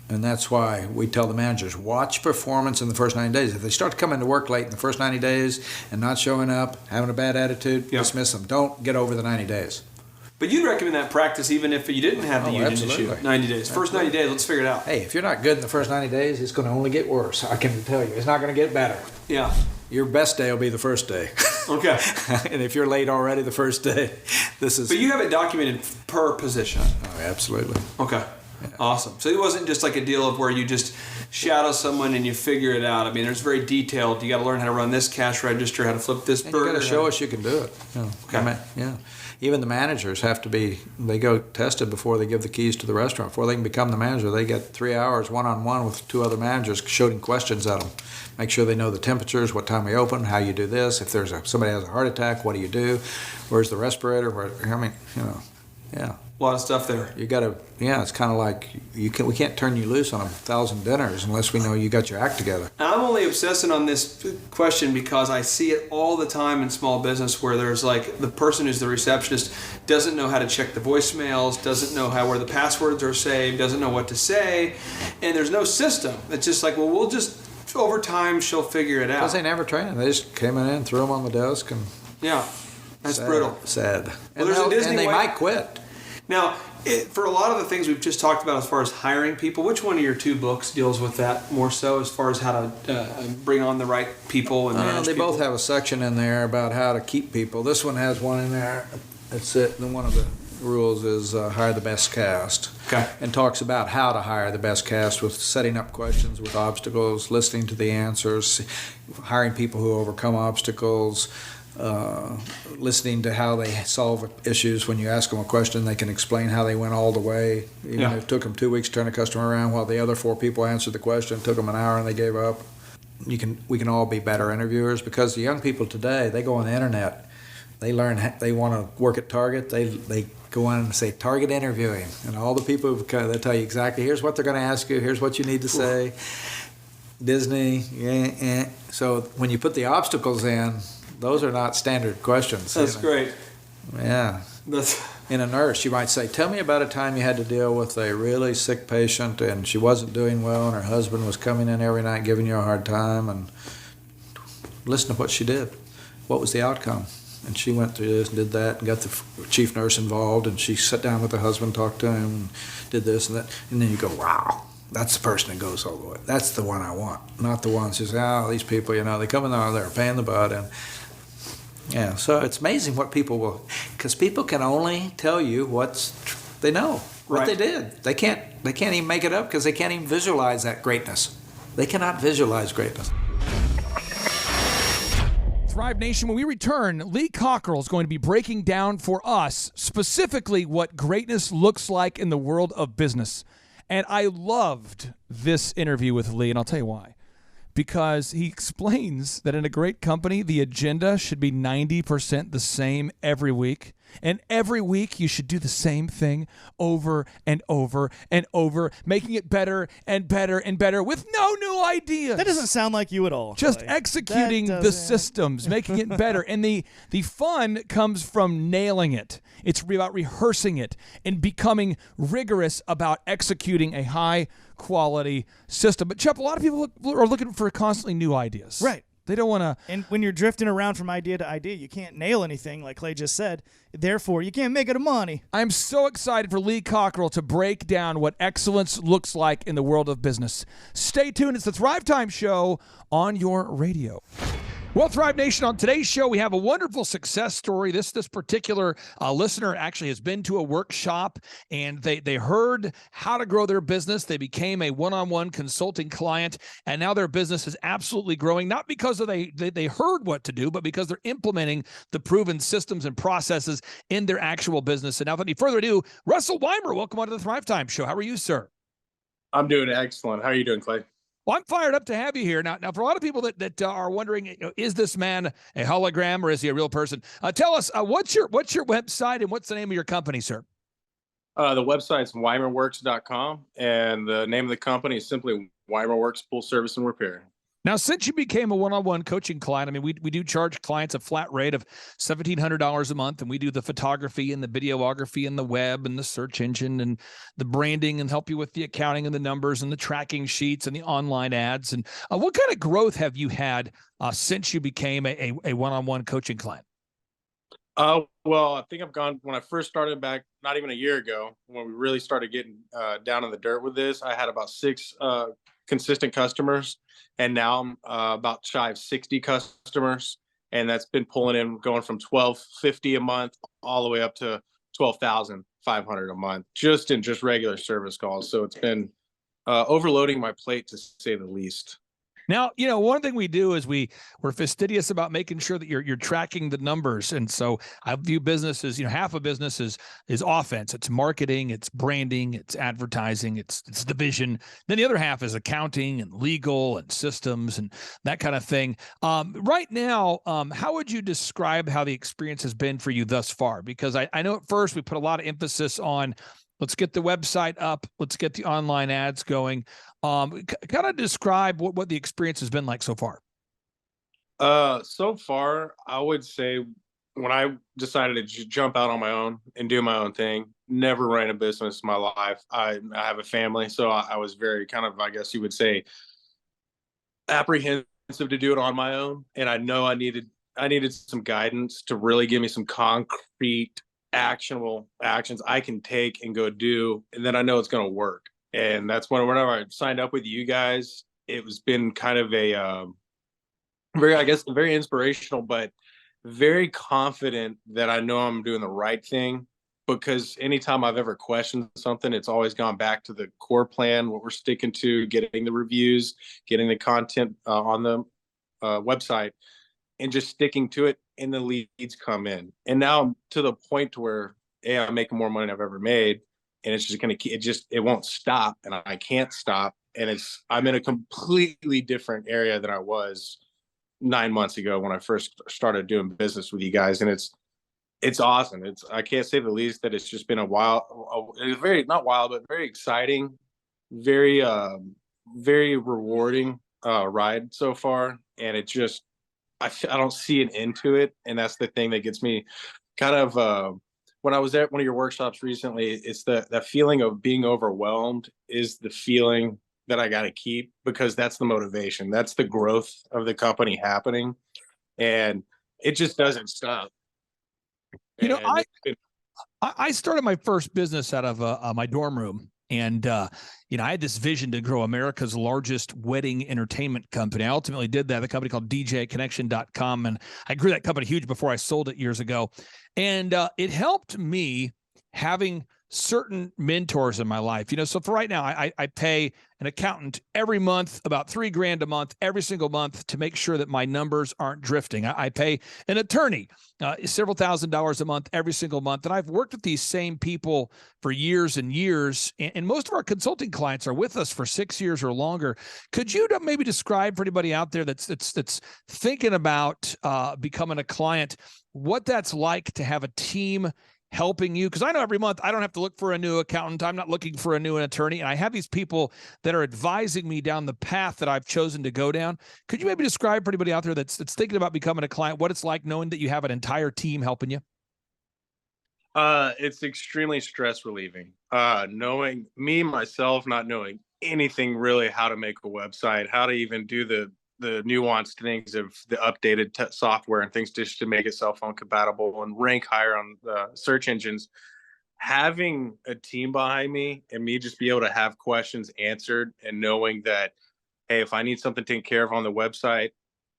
And that's why we tell the managers, watch performance in the first 90 days. If they start to come into work late in the first 90 days and not showing up, having a bad attitude, dismiss them. Don't get over the 90 days. But you'd recommend that practice even if you didn't have the union issue. 90 days. First 90 days, let's figure it out. Hey, if you're not good in the first 90 days, it's going to only get worse. I can tell you. It's not going to get better. Yeah. Your best day will be the first day. Okay. And if you're late already the first day, this is... But you have it documented per position. Oh, absolutely. Okay. Yeah. Awesome. So it wasn't just like a deal of where you just shadow someone and you figure it out. I mean, there's very detailed. You got to learn how to run this cash register, how to flip this burger. You got to show us you can do it. Okay. Even the managers have to they go tested before they give the keys to the restaurant. Before they can become the manager, they get 3 hours one-on-one with 2 other managers shooting questions at them. Make sure they know the temperatures, what time we open, how you do this. If somebody has a heart attack, what do you do? Where's the respirator? A lot of stuff there. You got to, it's kind of like we can't turn you loose on 1,000 dinners unless we know you got your act together. I'm only obsessing on this question because I see it all the time in small business where there's like the person who's the receptionist doesn't know how to check the voicemails, doesn't know where the passwords are saved, doesn't know what to say, and there's no system. It's just like, well, we'll just, over time, she'll figure it out. Because they never trained them. They just came in, threw them on the desk, and that's brutal. Sad. Well, and they might quit. Now, for a lot of the things we've just talked about as far as hiring people, which one of your 2 books deals with that more so as far as how to bring on the right people and manage They people? both have a section in there about how to keep people. This one has one in there. That's it. And one of the rules is hire the best cast. Okay. And talks about how to hire the best cast with setting up questions with obstacles, listening to the answers, hiring people who overcome obstacles, listening to how they solve issues. When you ask them a question, they can explain how they went all the way. Even if it took them 2 weeks to turn a customer around while the other 4 people answered the question. It took them an hour and they gave up. We can all be better interviewers because the young people today, they go on the internet. They learn, they want to work at Target. They go on and say Target interviewing. And all the people, they tell you exactly, here's what they're going to ask you, here's what you need to say. Disney, So when you put the obstacles in, those are not standard questions. That's great. Yeah. In a nurse, you might say, tell me about a time you had to deal with a really sick patient and she wasn't doing well and her husband was coming in every night giving you a hard time, and listen to what she did. What was the outcome? And she went through this and did that and got the chief nurse involved, and she sat down with the husband, talked to him, and did this and that. And then you go, wow, that's the person that goes all the way. That's the one I want, not the ones who say, these people, they come in there, they're a pain in the butt. And so it's amazing what people will, because people can only tell you what they know, what they did. They can't even make it up because they can't even visualize that greatness. They cannot visualize greatness. Thrive Nation, when we return, Lee Cockrell is going to be breaking down for us specifically what greatness looks like in the world of business. And I loved this interview with Lee, and I'll tell you why. Because he explains that in a great company, the agenda should be 90% the same every week. And every week you should do the same thing over and over and over, making it better and better and better with no new ideas. That doesn't sound like you at all. Just Clay. executing the systems, making it better. And the fun comes from nailing it. It's about rehearsing it and becoming rigorous about executing a high quality system. But Chuck, a lot of people are looking for constantly new ideas. Right. They don't want to. And when you're drifting around from idea to idea, you can't nail anything, like Clay just said. Therefore, you can't make it a money. I'm so excited for Lee Cockrell to break down what excellence looks like in the world of business. Stay tuned. It's the Thrive Time Show on your radio. Well, Thrive Nation, on today's show, we have a wonderful success story. This particular listener actually has been to a workshop, and they heard how to grow their business. They became a one-on-one consulting client, and now their business is absolutely growing, not because they heard what to do, but because they're implementing the proven systems and processes in their actual business. And now, without any further ado, Russell Weimer, welcome on to the Thrive Time Show. How are you, sir? I'm doing excellent. How are you doing, Clay? Well, I'm fired up to have you here. Now, for a lot of people that are wondering, is this man a hologram or is he a real person? Tell us, what's your website and what's the name of your company, sir? The website's weimerworks.com, and the name of the company is simply Weimerworks Pool Service and Repair. Now, since you became a one-on-one coaching client, I mean, we do charge clients a flat rate of $1,700 a month, and we do the photography and the videography and the web and the search engine and the branding and help you with the accounting and the numbers and the tracking sheets and the online ads. And what kind of growth have you had since you became a one-on-one coaching client? Well, I think I've gone, when I first started back, not even a year ago, when we really started getting down in the dirt with this, I had about 6 consistent customers. And now I'm about shy of 60 customers, and that's been pulling in, going from $1,250 a month all the way up to $12,500 a month, just regular service calls. So it's been overloading my plate, to say the least. Now, one thing we do is we're fastidious about making sure that you're tracking the numbers. And so I view business as, half of business is offense. It's marketing, it's branding, it's advertising, it's the vision. Then the other half is accounting and legal and systems and that kind of thing. Right now, how would you describe how the experience has been for you thus far? Because I know at first we put a lot of emphasis on, let's get the website up, let's get the online ads going. Kind of describe what the experience has been like so far. So far, I would say when I decided to jump out on my own and do my own thing, never ran a business in my life. I have a family, so I was very kind of, I guess you would say, apprehensive to do it on my own. And I know I needed some guidance to really give me some concrete, actionable actions I can take and go do, and then I know it's going to work. And that's whenever I signed up with you guys, it was been kind of a very inspirational, but very confident that I know I'm doing the right thing, because anytime I've ever questioned something, it's always gone back to the core plan, what we're sticking to, getting the reviews, getting the content on the website, and just sticking to it, and the leads come in. And now I'm to the point to where, I'm making more money than I've ever made. And it's just going to it won't stop, and I can't stop. And I'm in a completely different area than I was 9 months ago when I first started doing business with you guys. And it's awesome. I can't say the least that it's just been not wild, but very exciting, very, very rewarding ride so far. And it just, I don't see an end to it. And that's the thing that gets me kind of, when I was at one of your workshops recently, it's that feeling of being overwhelmed is the feeling that I got to keep, because that's the motivation. That's the growth of the company happening. And it just doesn't stop. I started my first business out of my dorm room. And, I had this vision to grow America's largest wedding entertainment company. I ultimately did that, a company called DJconnection.com. And I grew that company huge before I sold it years ago. And it helped me having certain mentors in my life. So for right now, I pay an accountant every month about $3,000 a month, every single month, to make sure that my numbers aren't drifting. I pay an attorney several $1,000s a month, every single month. And I've worked with these same people for years and years. And most of our consulting clients are with us for 6 years or longer. Could you maybe describe for anybody out there that's thinking about becoming a client, what that's like to have a team helping you? Because I know every month I don't have to look for a new accountant. I'm not looking for a new attorney. And I have these people that are advising me down the path that I've chosen to go down. Could you maybe describe for anybody out there that's thinking about becoming a client, what it's like knowing that you have an entire team helping you? It's extremely stress relieving. Knowing myself, not knowing anything really how to make a website, how to even do the nuanced things of the updated software and things just to make it cell phone compatible and rank higher on the search engines. Having a team behind me and me just be able to have questions answered, and knowing that, hey, if I need something taken care of on the website,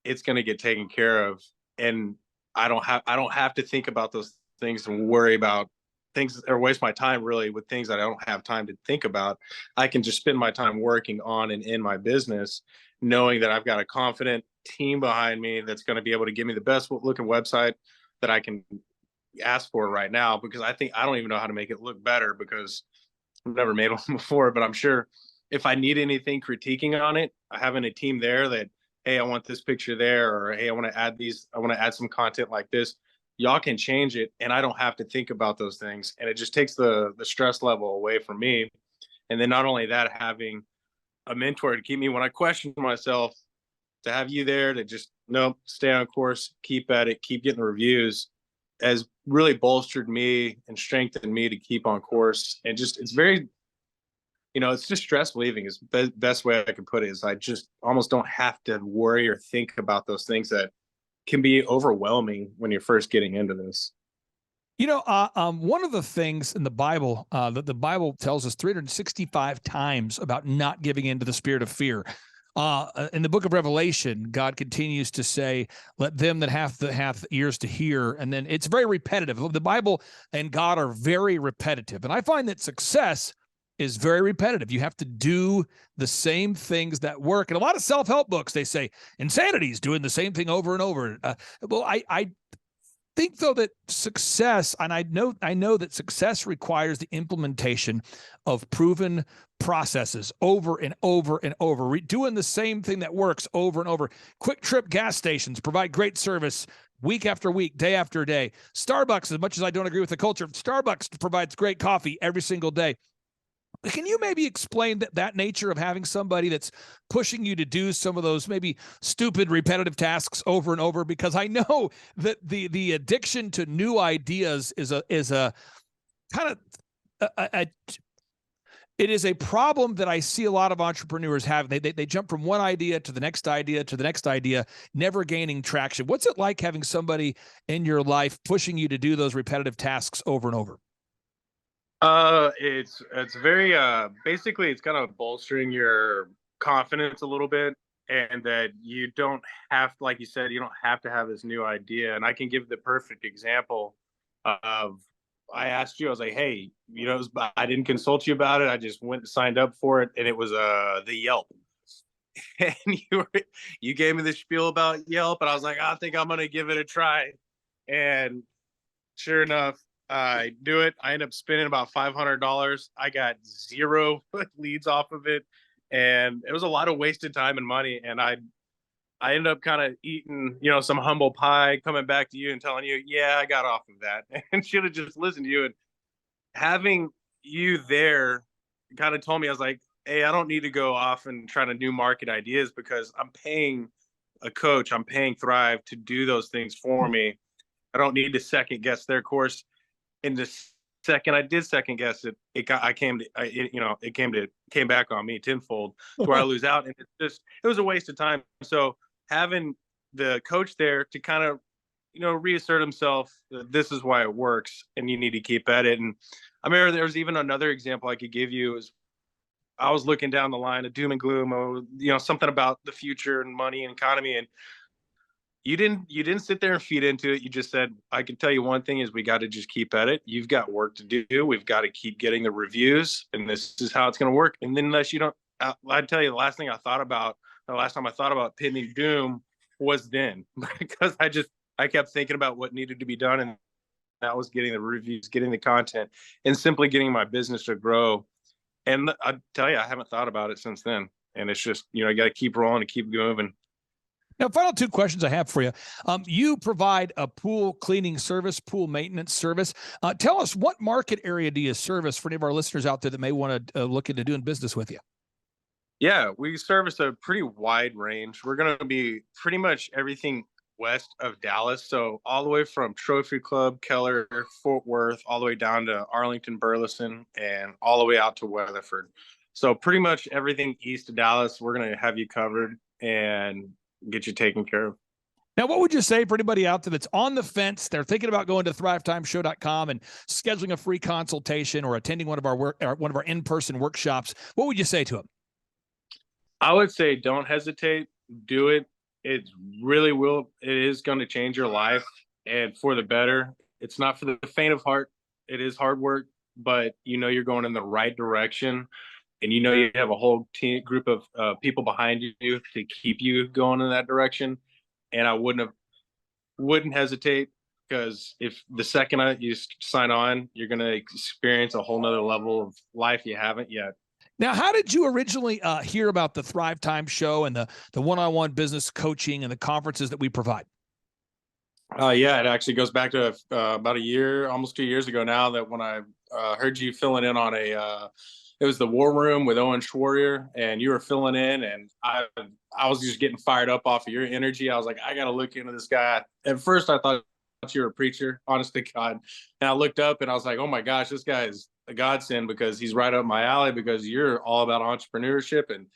it's going to get taken care of. And I don't have to think about those things and worry about things or waste my time really with things that I don't have time to think about. I can just spend my time working on and in my business, knowing that I've got a confident team behind me that's going to be able to give me the best looking website that I can ask for right now, because I don't even know how to make it look better, because I've never made one before. But I'm sure if I need anything critiquing on it, having a team there that, hey, I want this picture there, or hey, I want to add some content like this, y'all can change it, and I don't have to think about those things. And it just takes the stress level away from me. And then not only that, having a mentor to keep me when I question myself, to have you there to just, nope, stay on course, keep at it, keep getting the reviews, has really bolstered me and strengthened me to keep on course. And just, it's very, it's just stress relieving is the best way I can put it. Is I just almost don't have to worry or think about those things that can be overwhelming when you're first getting into this. One of the things in the Bible that the Bible tells us 365 times about not giving in to the spirit of fear. In the book of Revelation, God continues to say, let them that have ears to hear. And then it's very repetitive. The Bible and God are very repetitive. And I find that success is very repetitive. You have to do the same things that work. And a lot of self-help books, they say insanity is doing the same thing over and over. Well, I think though that success, and I know that success requires the implementation of proven processes over and over and over, doing the same thing that works over and over. Quick Trip gas stations provide great service week after week, day after day. Starbucks, as much as I don't agree with the culture, Starbucks provides great coffee every single day. Can you maybe explain that nature of having somebody that's pushing you to do some of those maybe stupid, repetitive tasks over and over? Because I know that the addiction to new ideas is a kind of it is a problem that I see a lot of entrepreneurs have. They jump from one idea to the next idea to the next idea, never gaining traction. What's it like having somebody in your life pushing you to do those repetitive tasks over and over? It's very basically it's kind of bolstering your confidence a little bit, and that you don't have, like you said, you don't have to have this new idea. And I can give the perfect example of, I asked you, I was like, hey, I didn't consult you about it. I just went and signed up for it, and it was the Yelp. And you gave me the spiel about Yelp, and I was like, I think I'm gonna give it a try. And sure enough, I do it. I end up spending about $500. I got 0 leads off of it, and it was a lot of wasted time and money. And I ended up kind of eating, some humble pie, coming back to you and telling you, yeah, I got off of that, and should have just listened to you. And having you there kind of told me, I was like, hey, I don't need to go off and try to new market ideas, because I'm paying a coach, I'm paying Thrive to do those things for me. I don't need to second guess their course. In the second I did second guess it, it came back on me tenfold, to where I lose out. And it was a waste of time. So having the coach there to kind of, reassert himself, that this is why it works and you need to keep at it. And I remember there was even another example I could give you, is I was looking down the line of doom and gloom, something about the future and money and economy. And you didn't sit there and feed into it. You just said, I can tell you one thing is we got to just keep at it. You've got work to do. We've got to keep getting the reviews, and this is how it's going to work. And then unless you don't, I'd tell you the last time I thought about pending doom was then, because I kept thinking about what needed to be done. And that was getting the reviews, getting the content, and simply getting my business to grow. And I tell you, I haven't thought about it since then. And it's just, you got to keep rolling and keep moving. Now, final 2 questions I have for you. You provide a pool cleaning service, pool maintenance service. Tell us, what market area do you service for any of our listeners out there that may want to look into doing business with you? Yeah, we service a pretty wide range. We're going to be pretty much everything west of Dallas. So all the way from Trophy Club, Keller, Fort Worth, all the way down to Arlington, Burleson, and all the way out to Weatherford. So pretty much everything east of Dallas, we're going to have you covered and get you taken care of. Now, what would you say for anybody out there that's on the fence? They're thinking about going to thrivetimeshow.com and scheduling a free consultation or attending one of our in-person workshops. What would you say to them? I would say don't hesitate. Do it. It really will. It is going to change your life, and for the better. It's not for the faint of heart. It is hard work, but you're going in the right direction. And you have a whole group of people behind you to keep you going in that direction. And I wouldn't hesitate, because if the second you sign on, you're going to experience a whole nother level of life you haven't yet. Now, how did you originally hear about the Thrive Time Show and the one-on-one business coaching and the conferences that we provide? Yeah, it actually goes back to about a year, almost 2 years ago now, that when I heard you filling in on it was the War Room with Owen Schwarrier, and you were filling in, and I was just getting fired up off of your energy. I was like, I got to look into this guy. At first, I thought you were a preacher, honest to God. And I looked up and I was like, oh my gosh, this guy is a godsend, because he's right up my alley, because you're all about entrepreneurship. And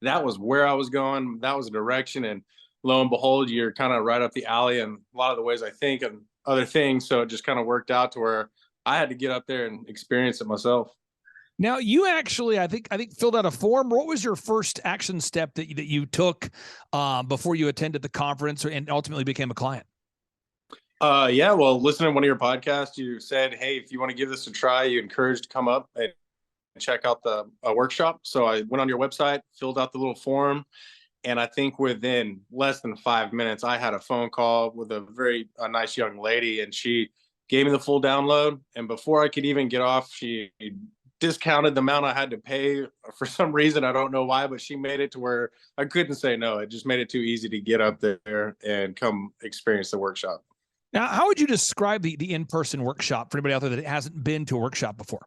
that was where I was going. That was the direction. And lo and behold, you're kind of right up the alley in a lot of the ways I think and other things. So it just kind of worked out to where I had to get up there and experience it myself. Now, you actually, I think filled out a form. What was your first action step that you took before you attended the conference and ultimately became a client? Yeah, well, listening to one of your podcasts, you said, hey, if you want to give this a try, you encouraged to come up and check out the workshop. So I went on your website, filled out the little form, and I think within less than 5 minutes, I had a phone call with a very nice young lady, and she gave me the full download. And before I could even get off, she discounted the amount I had to pay for some reason. I don't know why, but she made it to where I couldn't say no. It just made it too easy to get up there and come experience the workshop. Now, how would you describe the in-person workshop for anybody out there that hasn't been to a workshop before?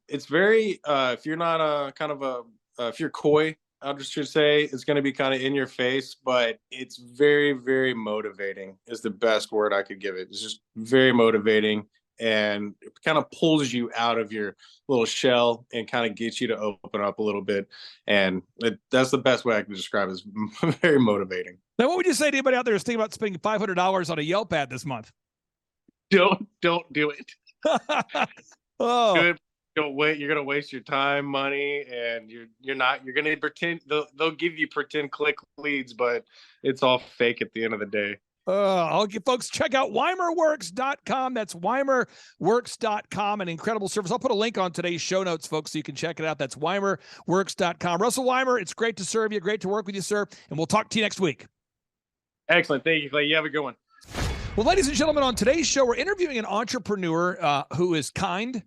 It's very, if you're not if you're coy, I just should say, it's going to be kind of in your face, but it's very, very motivating is the best word I could give it. It's just very motivating, and it kind of pulls you out of your little shell and kind of gets you to open up a little bit. And that's the best way I can describe it, is very motivating. Now, what would you say to anybody out there who's thinking about spending $500 on a Yelp ad this month? Don't do it. Oh. Do it. Don't wait. You're gonna waste your time, money, and you're gonna pretend. They'll give you pretend click leads, but it's all fake at the end of the day. I'll give folks, check out weimerworks.com. That's weimerworks.com, an incredible service. I'll put a link on today's show notes, folks, so you can check it out. That's weimerworks.com. Russell Weimer, it's great to serve you. Great to work with you, sir. And we'll talk to you next week. Excellent. Thank you, Clay. You have a good one. Well, ladies and gentlemen, on today's show, we're interviewing an entrepreneur who is kind,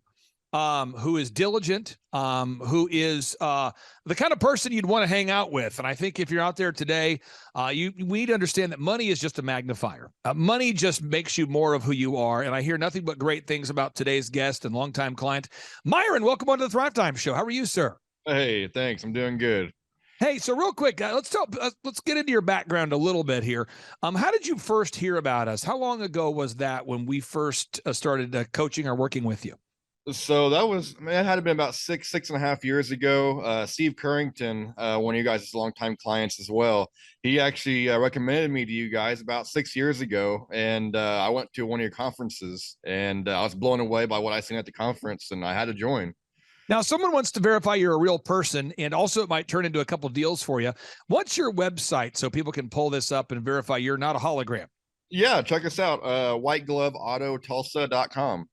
who is diligent, who is the kind of person you'd want to hang out with. And I think if you're out there today, we need to understand that money is just a magnifier. Money just makes you more of who you are. And I hear nothing but great things about today's guest and longtime client, Myron. Welcome on to the Thrive Time Show. How are you, sir? Hey, thanks. I'm doing good. Hey, so real quick, let's get into your background a little bit here. How did you first hear about us? How long ago was that when we first started coaching or working with you? So that was, it had been about 6.5 years ago. Steve Currington, one of you guys' longtime clients as well. He actually recommended me to you guys about 6 years ago. And I went to one of your conferences, and I was blown away by what I seen at the conference, and I had to join. Now, someone wants to verify you're a real person, and also it might turn into a couple of deals for you. What's your website so people can pull this up and verify you're not a hologram? Yeah, check us out. whitegloveautotulsa.com.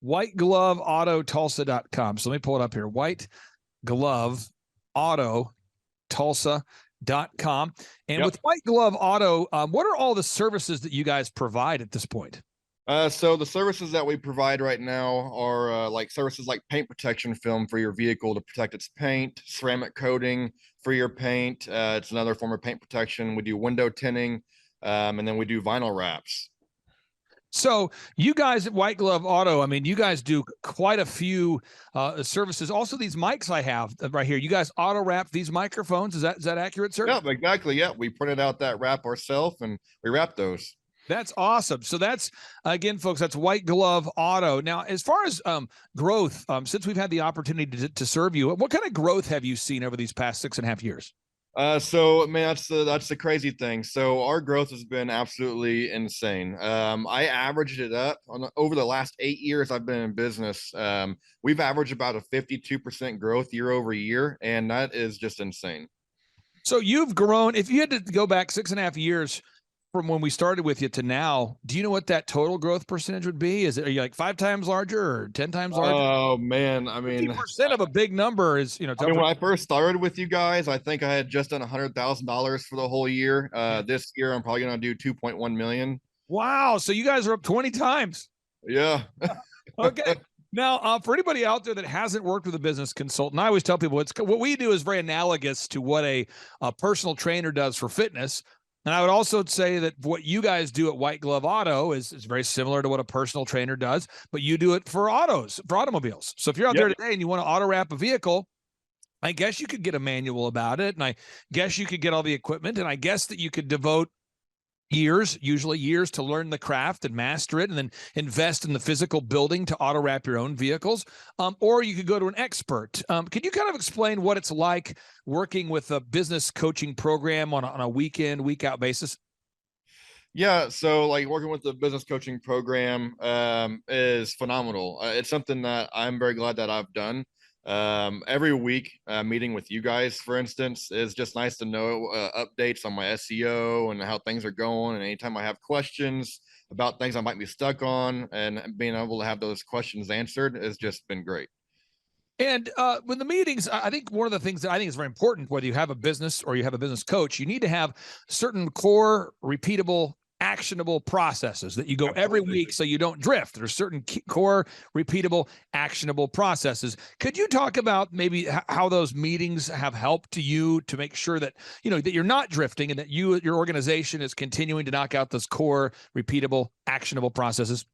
whitegloveautotulsa.com. So let me pull it up here. whitegloveautotulsa.com. And with White Glove Auto, what are all the services that you guys provide at this point? So the services that we provide right now are like services like paint protection film for your vehicle to protect its paint, ceramic coating for your paint. It's another form of paint protection. We do window tinting, and then we do vinyl wraps. So you guys at White Glove Auto, I mean, you guys do quite a few services. Also, these mics I have right here, you guys auto wrap these microphones. Is that accurate, sir? Yeah, exactly. Yeah, we printed out that wrap ourselves and we wrap those. That's awesome. So that's, again, folks, that's White Glove Auto. Now, as far as growth, since we've had the opportunity to serve you, what kind of growth have you seen over these past 6.5 years? So man, that's the crazy thing. So our growth has been absolutely insane. I averaged it up over the last 8 years I've been in business. We've averaged about a 52% growth year over year, and that is just insane. So you've grown. If you had to go back 6.5 years from when we started with you to now, do you know what that total growth percentage would be? Are you like 5 times larger or 10 times larger? Oh man, I mean, 50% of a big number is, I mean, when I first started with you guys, I think I had just done $100,000 for the whole year. This year, I'm probably going to do 2.1 million. Wow. So you guys are up 20 times. Yeah. Okay. Now, for anybody out there that hasn't worked with a business consultant, I always tell people what we do is very analogous to what a personal trainer does for fitness. And I would also say that what you guys do at White Glove Auto is very similar to what a personal trainer does, but you do it for automobiles. So if you're out there today and you want to auto wrap a vehicle, I guess you could get a manual about it. And I guess you could get all the equipment. And I guess that you could devote usually years to learn the craft and master it, and then invest in the physical building to auto wrap your own vehicles. Or you could go to an expert. Can you kind of explain what it's like working with a business coaching program on a week in, week out basis? Yeah, so like working with the business coaching program is phenomenal. It's something that I'm very glad that I've done. Every week meeting with you guys, for instance, is just nice to know updates on my SEO and how things are going. And anytime I have questions about things I might be stuck on, and being able to have those questions answered has just been great. And when the meetings, I think one of the things that I think is very important, whether you have a business or you have a business coach, you need to have certain core, repeatable, actionable processes that you go every week so you don't drift. There's certain core, repeatable, actionable processes. Could you talk about maybe how those meetings have helped to you to make sure that, that you're not drifting and that your organization is continuing to knock out those core, repeatable, actionable processes?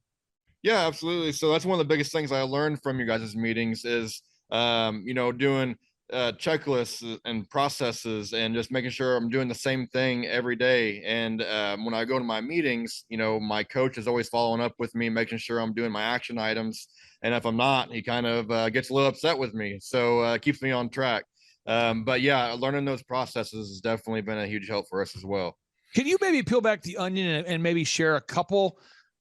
Yeah, absolutely. So that's one of the biggest things I learned from you guys' meetings is, doing checklists and processes and just making sure I'm doing the same thing every day. And when I go to my meetings, my coach is always following up with me, making sure I'm doing my action items. And if I'm not, he kind of gets a little upset with me. So it keeps me on track. But yeah, learning those processes has definitely been a huge help for us as well. Can you maybe peel back the onion and maybe share a couple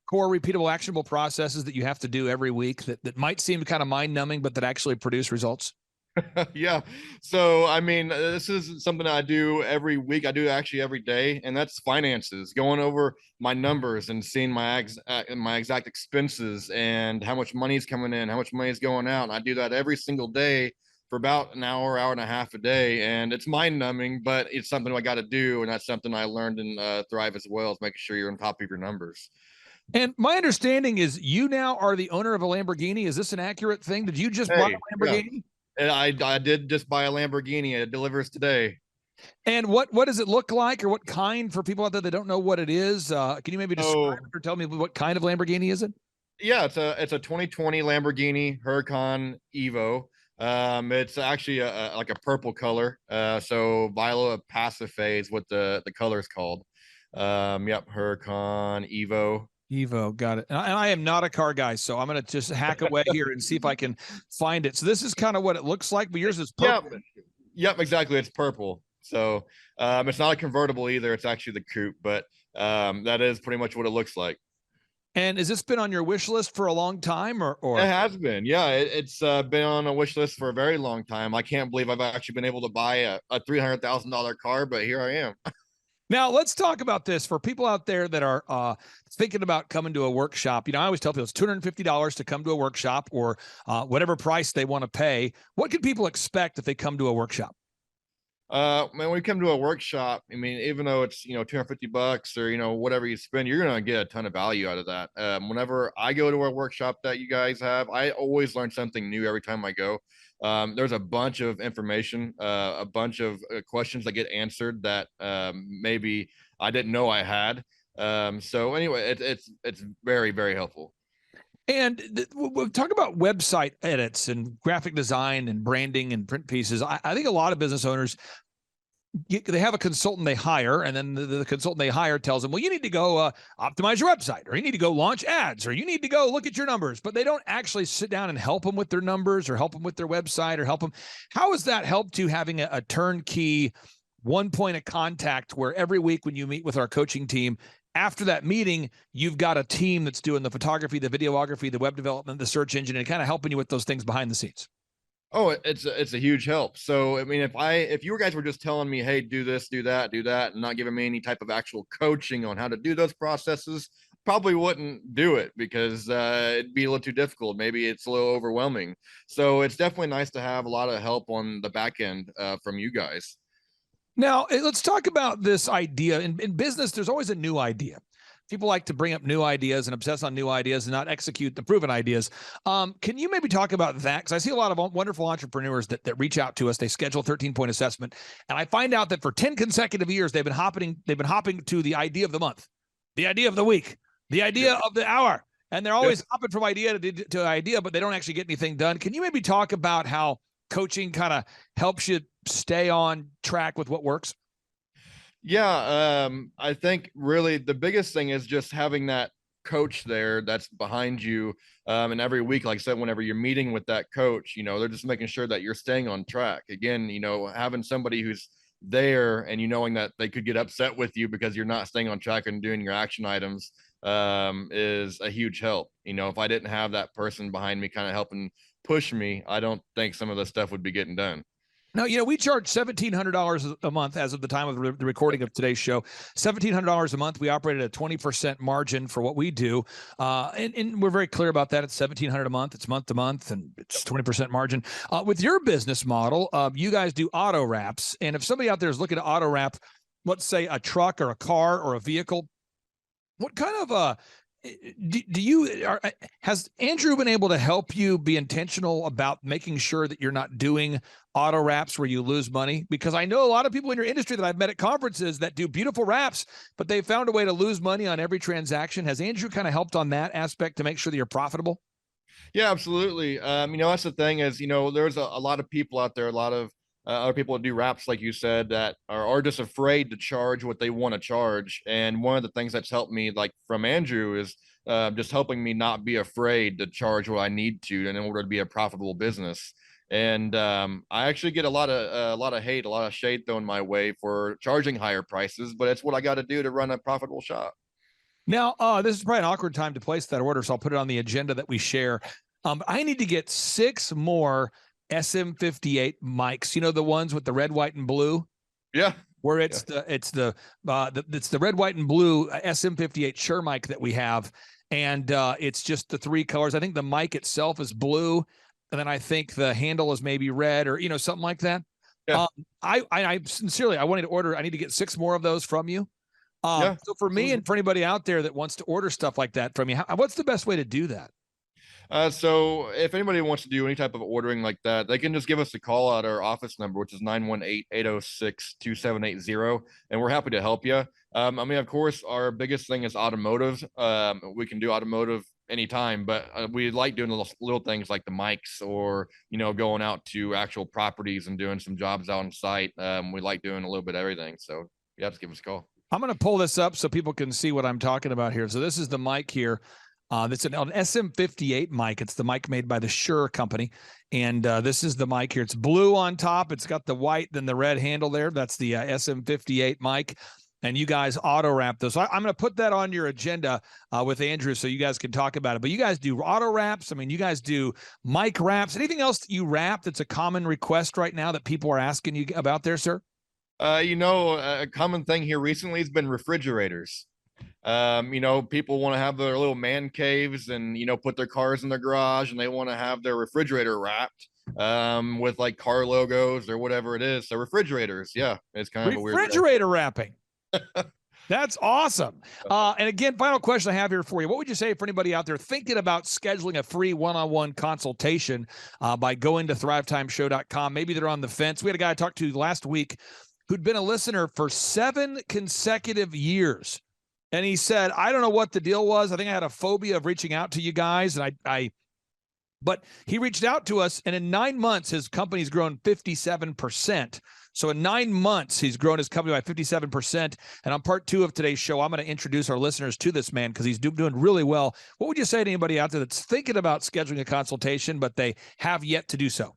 core, repeatable, actionable processes that you have to do every week that might seem kind of mind-numbing, but that actually produce results? Yeah. So, I mean, this is something I do every week. I do actually every day, and that's finances, going over my numbers and seeing my exact expenses and how much money is coming in, how much money is going out. And I do that every single day for about an hour, hour and a half a day. And it's mind numbing, but it's something I got to do. And that's something I learned in Thrive as well, is making sure you're on top of your numbers. And my understanding is you now are the owner of a Lamborghini. Is this an accurate thing? Did you just buy a Lamborghini? Yeah. I did just buy a Lamborghini. It delivers today. And what does it look like, or what kind, for people out there that don't know what it is? Can you maybe describe it or tell me what kind of Lamborghini is it? Yeah, it's a 2020 Lamborghini Huracan Evo. It's actually like a purple color. So Viola Pacife is what the color is called. Yep, Huracan Evo. Evo, got it. And I am not a car guy, so I'm going to just hack away here and see if I can find it. So this is kind of what it looks like, but yours is purple. Yep, exactly. It's purple. So it's not a convertible either. It's actually the coupe, but that is pretty much what it looks like. And has this been on your wish list for a long time, or? It has been. Yeah, it's been on a wish list for a very long time. I can't believe I've actually been able to buy a $300,000 car, but here I am. Now, let's talk about this for people out there that are thinking about coming to a workshop. I always tell people it's $250 to come to a workshop, or whatever price they want to pay. What can people expect if they come to a workshop? Man, when you come to a workshop, I mean, even though it's, $250 or, whatever you spend, you're going to get a ton of value out of that. Whenever I go to a workshop that you guys have, I always learn something new every time I go. There's a bunch of information, a bunch of questions that get answered that maybe I didn't know I had. So anyway, it's very, very helpful. And we'll talk about website edits and graphic design and branding and print pieces. I think a lot of business owners, they have a consultant they hire, and then the consultant they hire tells them, well, you need to go optimize your website, or you need to go launch ads, or you need to go look at your numbers. But they don't actually sit down and help them with their numbers, or help them with their website, or help them. How has that helped you, having a turnkey, one point of contact, where every week when you meet with our coaching team, after that meeting, you've got a team that's doing the photography, the videography, the web development, the search engine, and kind of helping you with those things behind the scenes? Oh, it's a huge help. So, I mean, if you guys were just telling me, hey, do this, do that, and not giving me any type of actual coaching on how to do those processes, probably wouldn't do it, because it'd be a little too difficult. Maybe it's a little overwhelming. So it's definitely nice to have a lot of help on the back end from you guys. Now, let's talk about this idea. In business, there's always a new idea. People like to bring up new ideas and obsess on new ideas and not execute the proven ideas. Can you maybe talk about that? Because I see a lot of wonderful entrepreneurs that reach out to us. They schedule 13-point assessment, and I find out that for 10 consecutive years, they've been hopping to the idea of the month, the idea of the week, the idea of the hour. And they're always hopping from idea to idea, but they don't actually get anything done. Can you maybe talk about how coaching kind of helps you stay on track with what works? Yeah, I think really the biggest thing is just having that coach there that's behind you. And every week, like I said, whenever you're meeting with that coach, they're just making sure that you're staying on track. Again, having somebody who's there and knowing that they could get upset with you because you're not staying on track and doing your action items is a huge help. If I didn't have that person behind me kind of helping push me, I don't think some of the stuff would be getting done. Now, we charge $1,700 a month as of the time of the recording of today's show. $1,700 a month. We operate at a 20% margin for what we do. And we're very clear about that. It's $1,700 a month. It's month to month, and it's 20% margin. With your business model, you guys do auto wraps. And if somebody out there is looking to auto wrap, let's say a truck or a car or a vehicle, what kind of has Andrew been able to help you be intentional about making sure that you're not doing auto wraps where you lose money? Because I know a lot of people in your industry that I've met at conferences that do beautiful wraps, but they found a way to lose money on every transaction. Has Andrew kind of helped on that aspect to make sure that you're profitable? Yeah, absolutely. That's the thing is, there's a lot of people out there, a lot of other people that do wraps, like you said, that are just afraid to charge what they want to charge. And one of the things that's helped me, like from Andrew, is just helping me not be afraid to charge what I need to in order to be a profitable business. And I actually get a lot of hate, a lot of shade thrown my way for charging higher prices, but it's what I got to do to run a profitable shop. Now, this is probably an awkward time to place that order, so I'll put it on the agenda that we share. I need to get 6 more SM58 mics, the ones with the red, white, and blue. Yeah. Where it's the red, white, and blue SM58 Shure mic that we have. And it's just the 3 colors. I think the mic itself is blue. And then I think the handle is maybe red or, something like that. Yeah. I sincerely, I need to get 6 more of those from you. Yeah. So for me and for anybody out there that wants to order stuff like that from you, what's the best way to do that? So if anybody wants to do any type of ordering like that, they can just give us a call at our office number, which is 918-806-2780. And we're happy to help you. Of course, our biggest thing is automotive. We can do automotive anytime, but we like doing little things like the mics or, going out to actual properties and doing some jobs out on site. We like doing a little bit of everything. So you have to give us a call. I'm going to pull this up so people can see what I'm talking about here. So this is the mic here. That's an SM58 mic. It's the mic made by the Shure company. And this is the mic here. It's blue on top. It's got the white, then the red handle there. That's the SM58 mic. And you guys auto wrap those. So I'm going to put that on your agenda with Andrew so you guys can talk about it. But you guys do auto wraps. You guys do mic wraps. Anything else that you wrap that's a common request right now that people are asking you about there, sir? A common thing here recently has been refrigerators. People want to have their little man caves and, put their cars in their garage and they want to have their refrigerator wrapped with like car logos or whatever it is. So refrigerators, yeah, it's kind of a weird refrigerator wrapping. That's awesome. And again, final question I have here for you. What would you say for anybody out there thinking about scheduling a free one-on-one consultation by going to thrivetimeshow.com? Maybe they're on the fence. We had a guy I talked to last week who'd been a listener for 7 consecutive years. And he said, I don't know what the deal was. I think I had a phobia of reaching out to you guys. And but he reached out to us, and in 9 months, his company's grown 57%. So in 9 months, he's grown his company by 57%. And on part 2 of today's show, I'm going to introduce our listeners to this man because he's doing really well. What would you say to anybody out there that's thinking about scheduling a consultation, but they have yet to do so?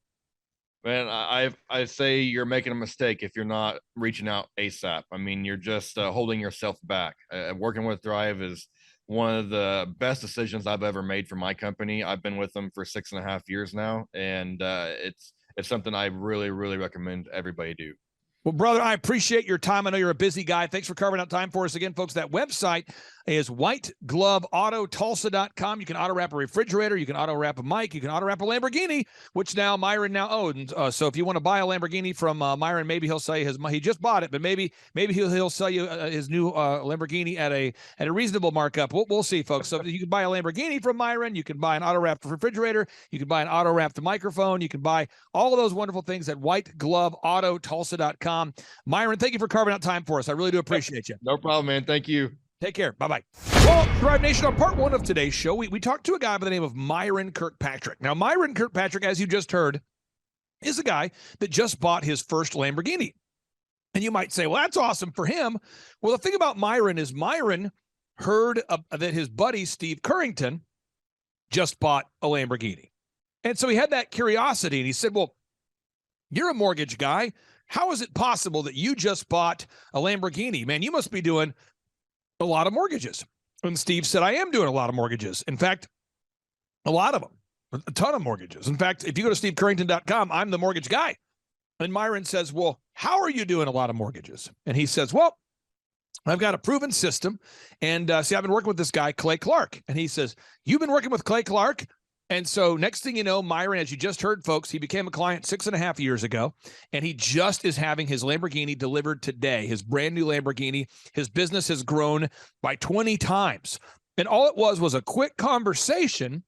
Man, I say you're making a mistake if you're not reaching out ASAP. You're just holding yourself back. Working with Thrive is one of the best decisions I've ever made for my company. I've been with them for 6.5 years now, and it's something I really, really recommend everybody do. Well, brother, I appreciate your time. I know you're a busy guy. Thanks for carving out time for us again, folks. That website is whitegloveautotulsa.com. You can auto wrap a refrigerator. You can auto wrap a mic. You can auto wrap a Lamborghini, which now Myron now owns. So if you want to buy a Lamborghini from Myron, maybe he'll sell you he just bought it, but maybe he'll sell you his new Lamborghini at a reasonable markup. We'll see, folks. So you can buy a Lamborghini from Myron. You can buy an auto wrapped refrigerator. You can buy an auto wrapped microphone. You can buy all of those wonderful things at whitegloveautotulsa.com. Myron, thank you for carving out time for us. I really do appreciate you. No problem, man. Thank you. Take care. Bye-bye. Well, Thrive Nation, on part 1 of today's show, we talked to a guy by the name of Myron Kirkpatrick. Now, Myron Kirkpatrick, as you just heard, is a guy that just bought his first Lamborghini. And you might say, well, that's awesome for him. Well, the thing about Myron is Myron heard that his buddy, Steve Currington, just bought a Lamborghini. And so he had that curiosity, and he said, well, you're a mortgage guy. How is it possible that you just bought a Lamborghini? Man, you must be doing a lot of mortgages. And Steve said, I am doing a lot of mortgages. In fact, a lot of them, a ton of mortgages. In fact, if you go to stevecurrington.com, I'm the mortgage guy. And Myron says, well, how are you doing a lot of mortgages? And he says, well, I've got a proven system. And see, I've been working with this guy, Clay Clark. And he says, you've been working with Clay Clark? And so next thing you know, Myron, as you just heard, folks, he became a client 6.5 years ago, and he just is having his Lamborghini delivered today, his brand new Lamborghini. His business has grown by 20 times. And all it was a quick conversation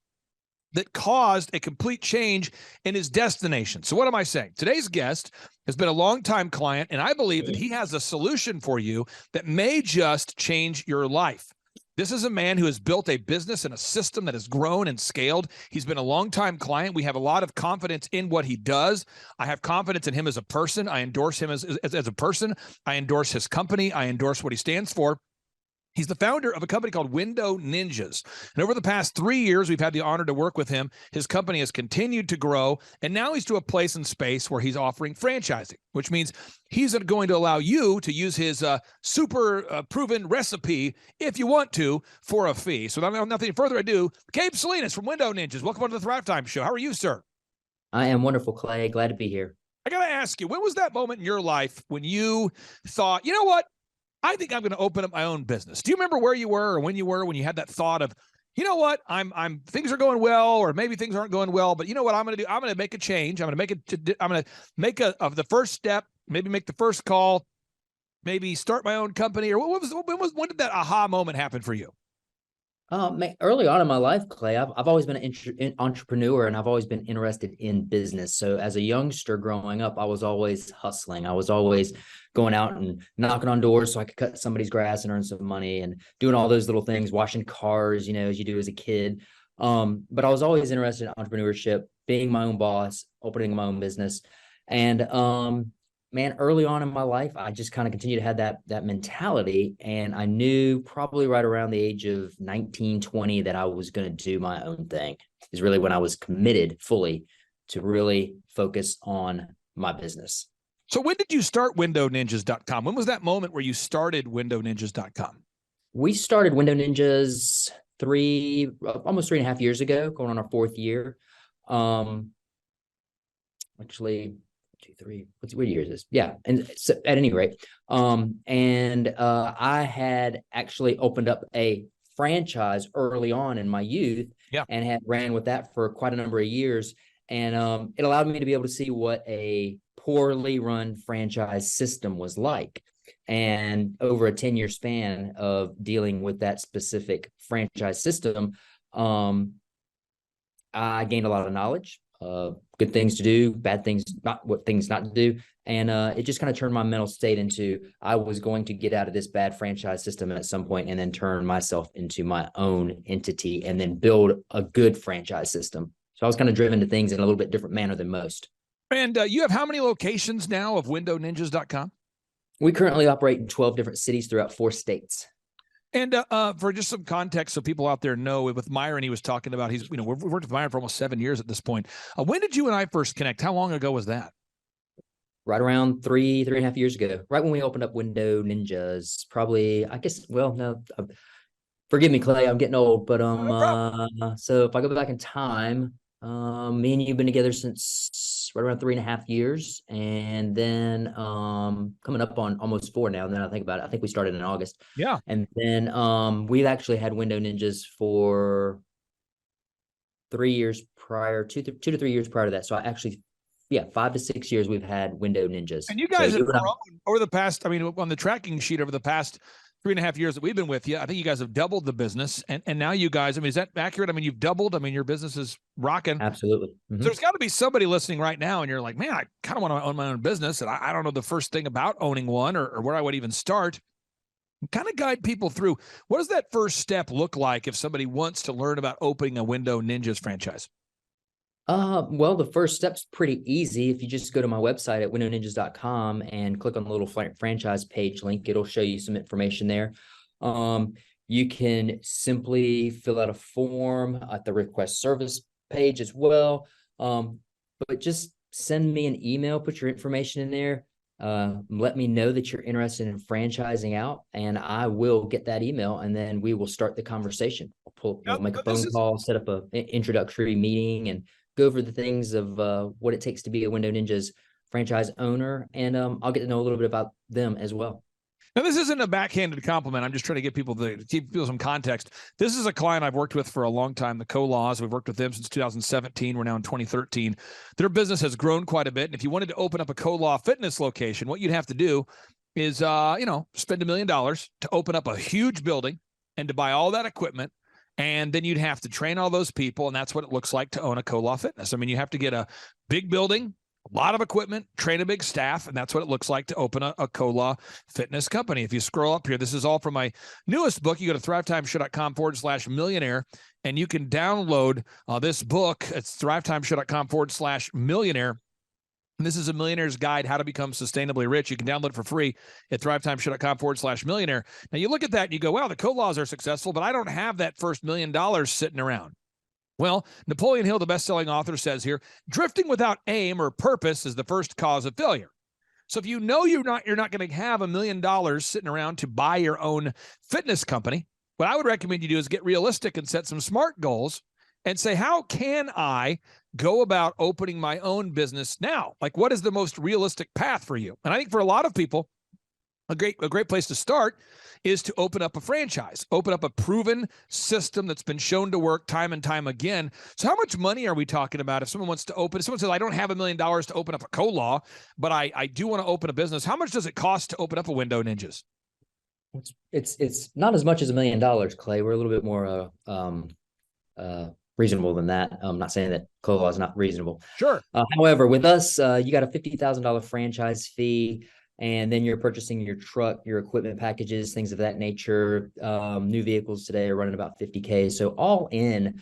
that caused a complete change in his destination. So what am I saying? Today's guest has been a longtime client, and I believe that he has a solution for you that may just change your life. This is a man who has built a business and a system that has grown and scaled. He's been a longtime client. We have a lot of confidence in what he does. I have confidence in him as a person. I endorse him as a person. I endorse his company. I endorse what he stands for. He's the founder of a company called Window Ninjas. And over the past 3 years, we've had the honor to work with him. His company has continued to grow. And now he's to a place in space where he's offering franchising, which means he's going to allow you to use his super proven recipe, if you want to, for a fee. So without nothing further ado, Gabe Salinas from Window Ninjas. Welcome to the Thrive Time Show. How are you, sir? I am wonderful, Clay. Glad to be here. I got to ask you, when was that moment in your life when you thought, you know what? I think I'm going to open up my own business. Do you remember where you were or when you had that thought of, you know what, I'm things are going well, or maybe things aren't going well, but you know what I'm going to do? I'm going to make a change. I'm going to make the first step, maybe make the first call, maybe start my own company. Or when did that aha moment happen for you? Early on in my life, Clay, I've always been an entrepreneur, and I've always been interested in business. So as a youngster growing up, I was always hustling. I was always going out and knocking on doors so I could cut somebody's grass and earn some money, and doing all those little things, washing cars, as you do as a kid. But I was always interested in entrepreneurship, being my own boss, opening my own business. And man, early on in my life, I just kind of continued to have that mentality. And I knew probably right around the age of 19, 20 that I was going to do my own thing. Is really when I was committed fully to really focus on my business. So when did you start WindowNinjas.com? When was that moment where you started WindowNinjas.com? We started Window Ninjas almost 3.5 years ago, going on our 4th year. Actually, 2, 3. What year is this? Yeah. And so at any rate, I had actually opened up a franchise early on in my youth, and had ran with that for quite a number of years. And it allowed me to be able to see what a poorly run franchise system was like. And over a 10-year span of dealing with that specific franchise system, I gained a lot of knowledge. Good things to do, bad things, not to do. And it just kind of turned my mental state into, I was going to get out of this bad franchise system at some point, and then turn myself into my own entity, and then build a good franchise system. So I was kind of driven to things in a little bit different manner than most. And you have how many locations now of WindowNinjas.com? We currently operate in 12 different cities throughout 4 states. And for just some context, so people out there know, with Myron, he was talking about, we've worked with Myron for almost 7 years at this point. When did you and I first connect? How long ago was that? Right around 3.5 years ago, right when we opened up Window Ninjas, probably, I guess, well, no, forgive me, Clay, I'm getting old, but so if I go back in time, me and you've been together since right around 3.5 years, and then coming up on almost 4 now. And then I think about it, I think we started in August. Yeah. And then we've actually had Window Ninjas for 3 years prior, 2 to 3 years prior to that. So I actually, 5 to 6 years we've had Window Ninjas. And you guys have grown over the past, on the tracking sheet over the past 3.5 years that we've been with you, I think you guys have doubled the business. And now you guys, is that accurate? You've doubled. Your business is rocking. Absolutely. Mm-hmm. So there's got to be somebody listening right now, and you're like, man, I kind of want to own my own business, and I don't know the first thing about owning one, or where I would even start. Kind of guide people through, what does that first step look like if somebody wants to learn about opening a Window Ninjas franchise? Well, the first step's pretty easy. If you just go to my website at WindowNinjas.com and click on the little franchise page link, it'll show you some information there. You can simply fill out a form at the request service page as well. But just send me an email, put your information in there. Let me know that you're interested in franchising out, and I will get that email, and then we will start the conversation. We'll make a phone call, set up an introductory meeting, and go over the things of what it takes to be a Window Ninjas franchise owner, and I'll get to know a little bit about them as well. Now, this isn't a backhanded compliment. I'm just trying to give people some context. This is a client I've worked with for a long time, the Co-Laws. We've worked with them since 2017. We're now in 2013. Their business has grown quite a bit. And if you wanted to open up a Co-Law fitness location, what you'd have to do is, spend $1 million to open up a huge building and to buy all that equipment. And then you'd have to train all those people. And that's what it looks like to own a Co-Law fitness. I mean, you have to get a big building, a lot of equipment, train a big staff, and that's what it looks like to open a Co-Law fitness company. If you scroll up here, this is all from my newest book. You go to thrivetimeshow.com/millionaire, and you can download this book. It's thrivetimeshow.com/millionaire. And this is a millionaire's guide, how to become sustainably rich. You can download it for free at thrivetimeshow.com/millionaire. Now, you look at that and you go, wow, the Co-Laws are successful, but I don't have that first $1 million sitting around. Well, Napoleon Hill, the best-selling author, says here, drifting without aim or purpose is the first cause of failure. So if you know you're not going to have $1 million sitting around to buy your own fitness company, what I would recommend you do is get realistic and set some SMART goals and say, how can I go about opening my own business now? Like, what is the most realistic path for you? And I think for a lot of people, a great place to start is to open up a franchise, open up a proven system that's been shown to work time and time again. So how much money are we talking about? If someone wants to open, if someone says, I don't have $1 million to open up a Co-Law, but I do want to open a business. How much does it cost to open up a Window Ninjas? It's not as much as $1 million, Clay. We're a little bit more reasonable than that. I'm not saying that Co-Law is not reasonable. Sure. However, with us, you got a $50,000 franchise fee. And then you're purchasing your truck, your equipment packages, things of that nature. New vehicles today are running about $50K. So all in,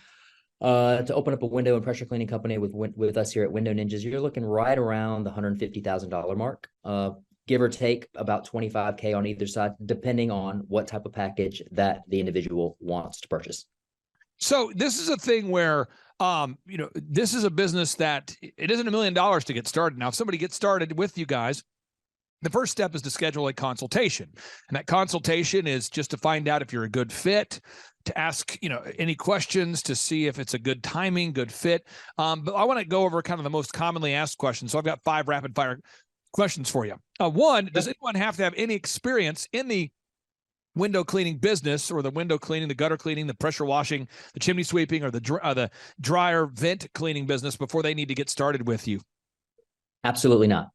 to open up a window and pressure cleaning company with us here at Window Ninjas, you're looking right around the $150,000 mark, give or take about $25K on either side, depending on what type of package that the individual wants to purchase. So this is a thing where, this is a business that it isn't $1 million to get started. Now, if somebody gets started with you guys, the first step is to schedule a consultation. And that consultation is just to find out if you're a good fit, to ask, any questions, to see if it's a good timing, good fit. But I want to go over kind of the most commonly asked questions. So I've got 5 rapid fire questions for you. One, does anyone have to have any experience in the window cleaning business, or the window cleaning, the gutter cleaning, the pressure washing, the chimney sweeping, or the dryer vent cleaning business before they need to get started with you? Absolutely not.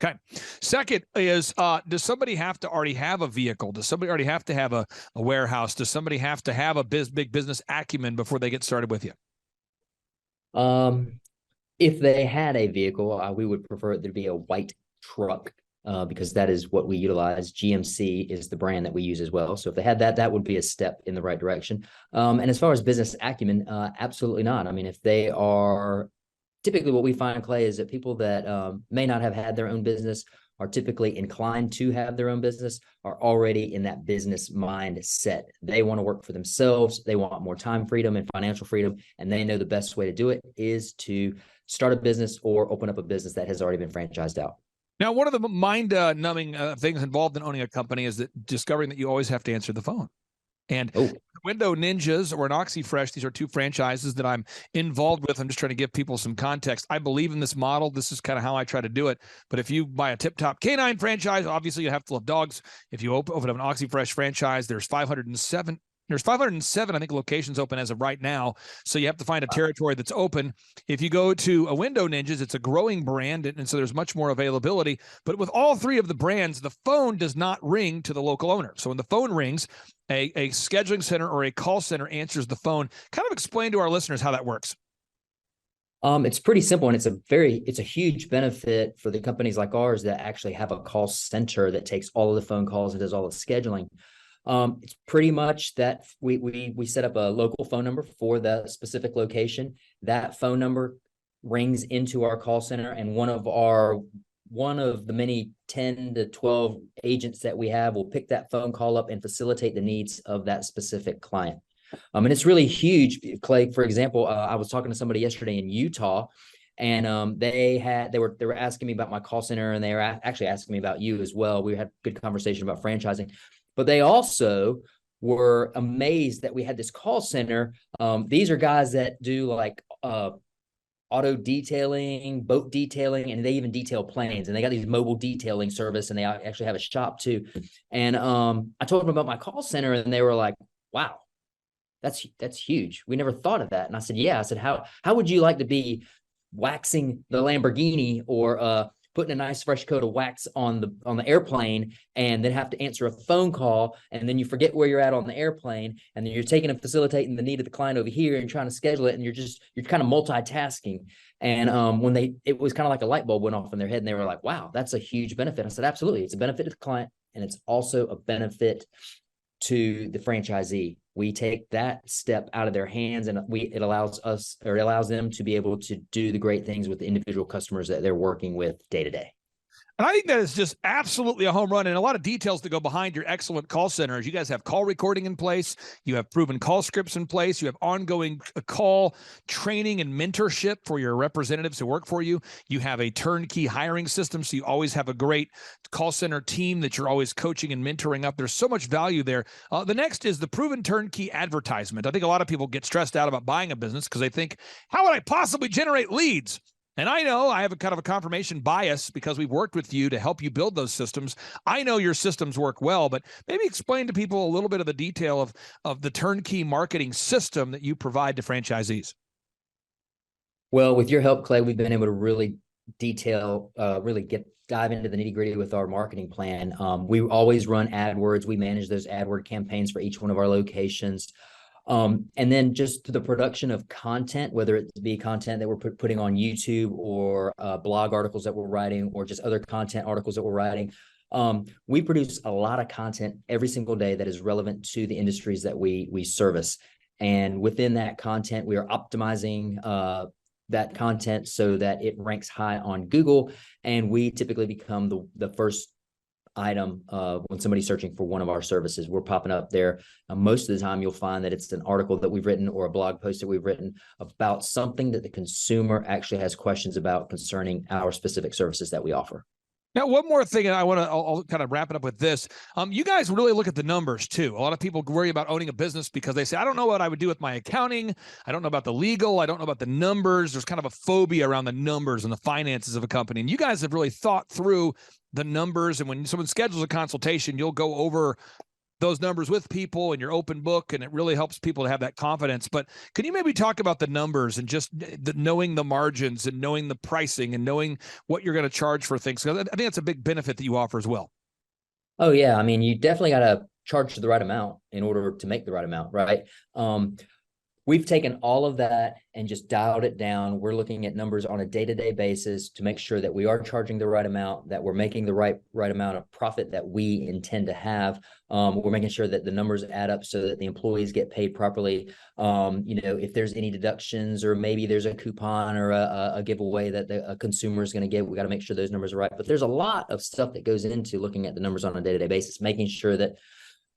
Okay. Second is, does somebody have to already have a vehicle? Does somebody already have to have a warehouse? Does somebody have to have a big business acumen before they get started with you? If they had a vehicle, we would prefer it to be a white truck, because that is what we utilize. GMC is the brand that we use as well. So if they had that, that would be a step in the right direction. And as far as business acumen, absolutely not. I mean, if they are typically, what we find, Clay, is that people that may not have had their own business are typically inclined to have their own business, are already in that business mindset. They want to work for themselves. They want more time freedom and financial freedom. And they know the best way to do it is to start a business or open up a business that has already been franchised out. Now, one of the mind-numbing things involved in owning a company is that discovering that you always have to answer the phone. And Window Ninjas or an OxyFresh, these are 2 franchises that I'm involved with. I'm just trying to give people some context. I believe in this model. This is kind of how I try to do it. But if you buy a tip-top canine franchise, obviously you have to love dogs. If you open up an OxyFresh franchise, there's 507, I think, locations open as of right now. So you have to find a territory that's open. If you go to a Window Ninjas, it's a growing brand, and so there's much more availability. But with all 3 of the brands, the phone does not ring to the local owner. So when the phone rings, a scheduling center or a call center answers the phone. Kind of explain to our listeners how that works. It's pretty simple, and it's a huge benefit for the companies like ours that actually have a call center that takes all of the phone calls and does all the scheduling. It's pretty much that we set up a local phone number for the specific location. That phone number rings into our call center, and one of the many 10 to 12 agents that we have will pick that phone call up and facilitate the needs of that specific client. And it's really huge, Clay. For example, I was talking to somebody yesterday in Utah, and they were asking me about my call center, and they were actually asking me about you as well. We had a good conversation about franchising, but they also were amazed that we had this call center. These are guys that do like auto detailing, boat detailing, and they even detail planes. And they got these mobile detailing service, and they actually have a shop too. And I told them about my call center, and they were like, "Wow, that's huge. We never thought of that." And I said, "Yeah." I said, "How would you like to be waxing the Lamborghini or putting a nice fresh coat of wax on the airplane, and then have to answer a phone call, and then you forget where you're at on the airplane, and then you're taking and facilitating the need of the client over here and trying to schedule it, and you're kind of multitasking." And it was kind of like a light bulb went off in their head, and they were like, "Wow, that's a huge benefit." I said, "Absolutely. It's a benefit to the client, and it's also a benefit to the franchisee. We take that step out of their hands, and it allows them to be able to do the great things with the individual customers that they're working with day to day." And I think that is just absolutely a home run, and a lot of details to go behind your excellent call center. As you guys have call recording in place, you have proven call scripts in place, you have ongoing call training and mentorship for your representatives who work for you. You have a turnkey hiring system, so you always have a great call center team that you're always coaching and mentoring up. There's so much value there. The next is the proven turnkey advertisement. I think a lot of people get stressed out about buying a business because they think, how would I possibly generate leads? And I know I have a kind of a confirmation bias because we've worked with you to help you build those systems. I know your systems work well, but maybe explain to people a little bit of the detail of the turnkey marketing system that you provide to franchisees. Well, with your help, Clay, we've been able to really dive into the nitty gritty with our marketing plan. We always run AdWords. We manage those AdWord campaigns for each one of our locations. And then just to the production of content, whether it be content that we're putting on YouTube or blog articles that we're writing, or just other content articles that we're writing. We produce a lot of content every single day that is relevant to the industries that we service. And within that content, we are optimizing that content so that it ranks high on Google. And we typically become the first item when somebody's searching for one of our services. We're popping up there. Most of the time, you'll find that it's an article that we've written or a blog post that we've written about something that the consumer actually has questions about concerning our specific services that we offer. Now, one more thing, and I'll kind of wrap it up with this. You guys really look at the numbers too. A lot of people worry about owning a business because they say, I don't know what I would do with my accounting. I don't know about the legal. I don't know about the numbers. There's kind of a phobia around the numbers and the finances of a company. And you guys have really thought through the numbers. And when someone schedules a consultation, you'll go over those numbers with people in your open book, and it really helps people to have that confidence. But can you maybe talk about the numbers and just knowing the margins and knowing the pricing and knowing what you're going to charge for things? Because I think that's a big benefit that you offer as well. Oh, yeah. I mean, you definitely got to charge the right amount in order to make the right amount, right? We've taken all of that and just dialed it down. We're looking at numbers on a day-to-day basis to make sure that we are charging the right amount, that we're making the right amount of profit that we intend to have. We're making sure that the numbers add up so that the employees get paid properly. If there's any deductions or maybe there's a coupon or a giveaway that a consumer is going to get, we got to make sure those numbers are right. But there's a lot of stuff that goes into looking at the numbers on a day-to-day basis, making sure that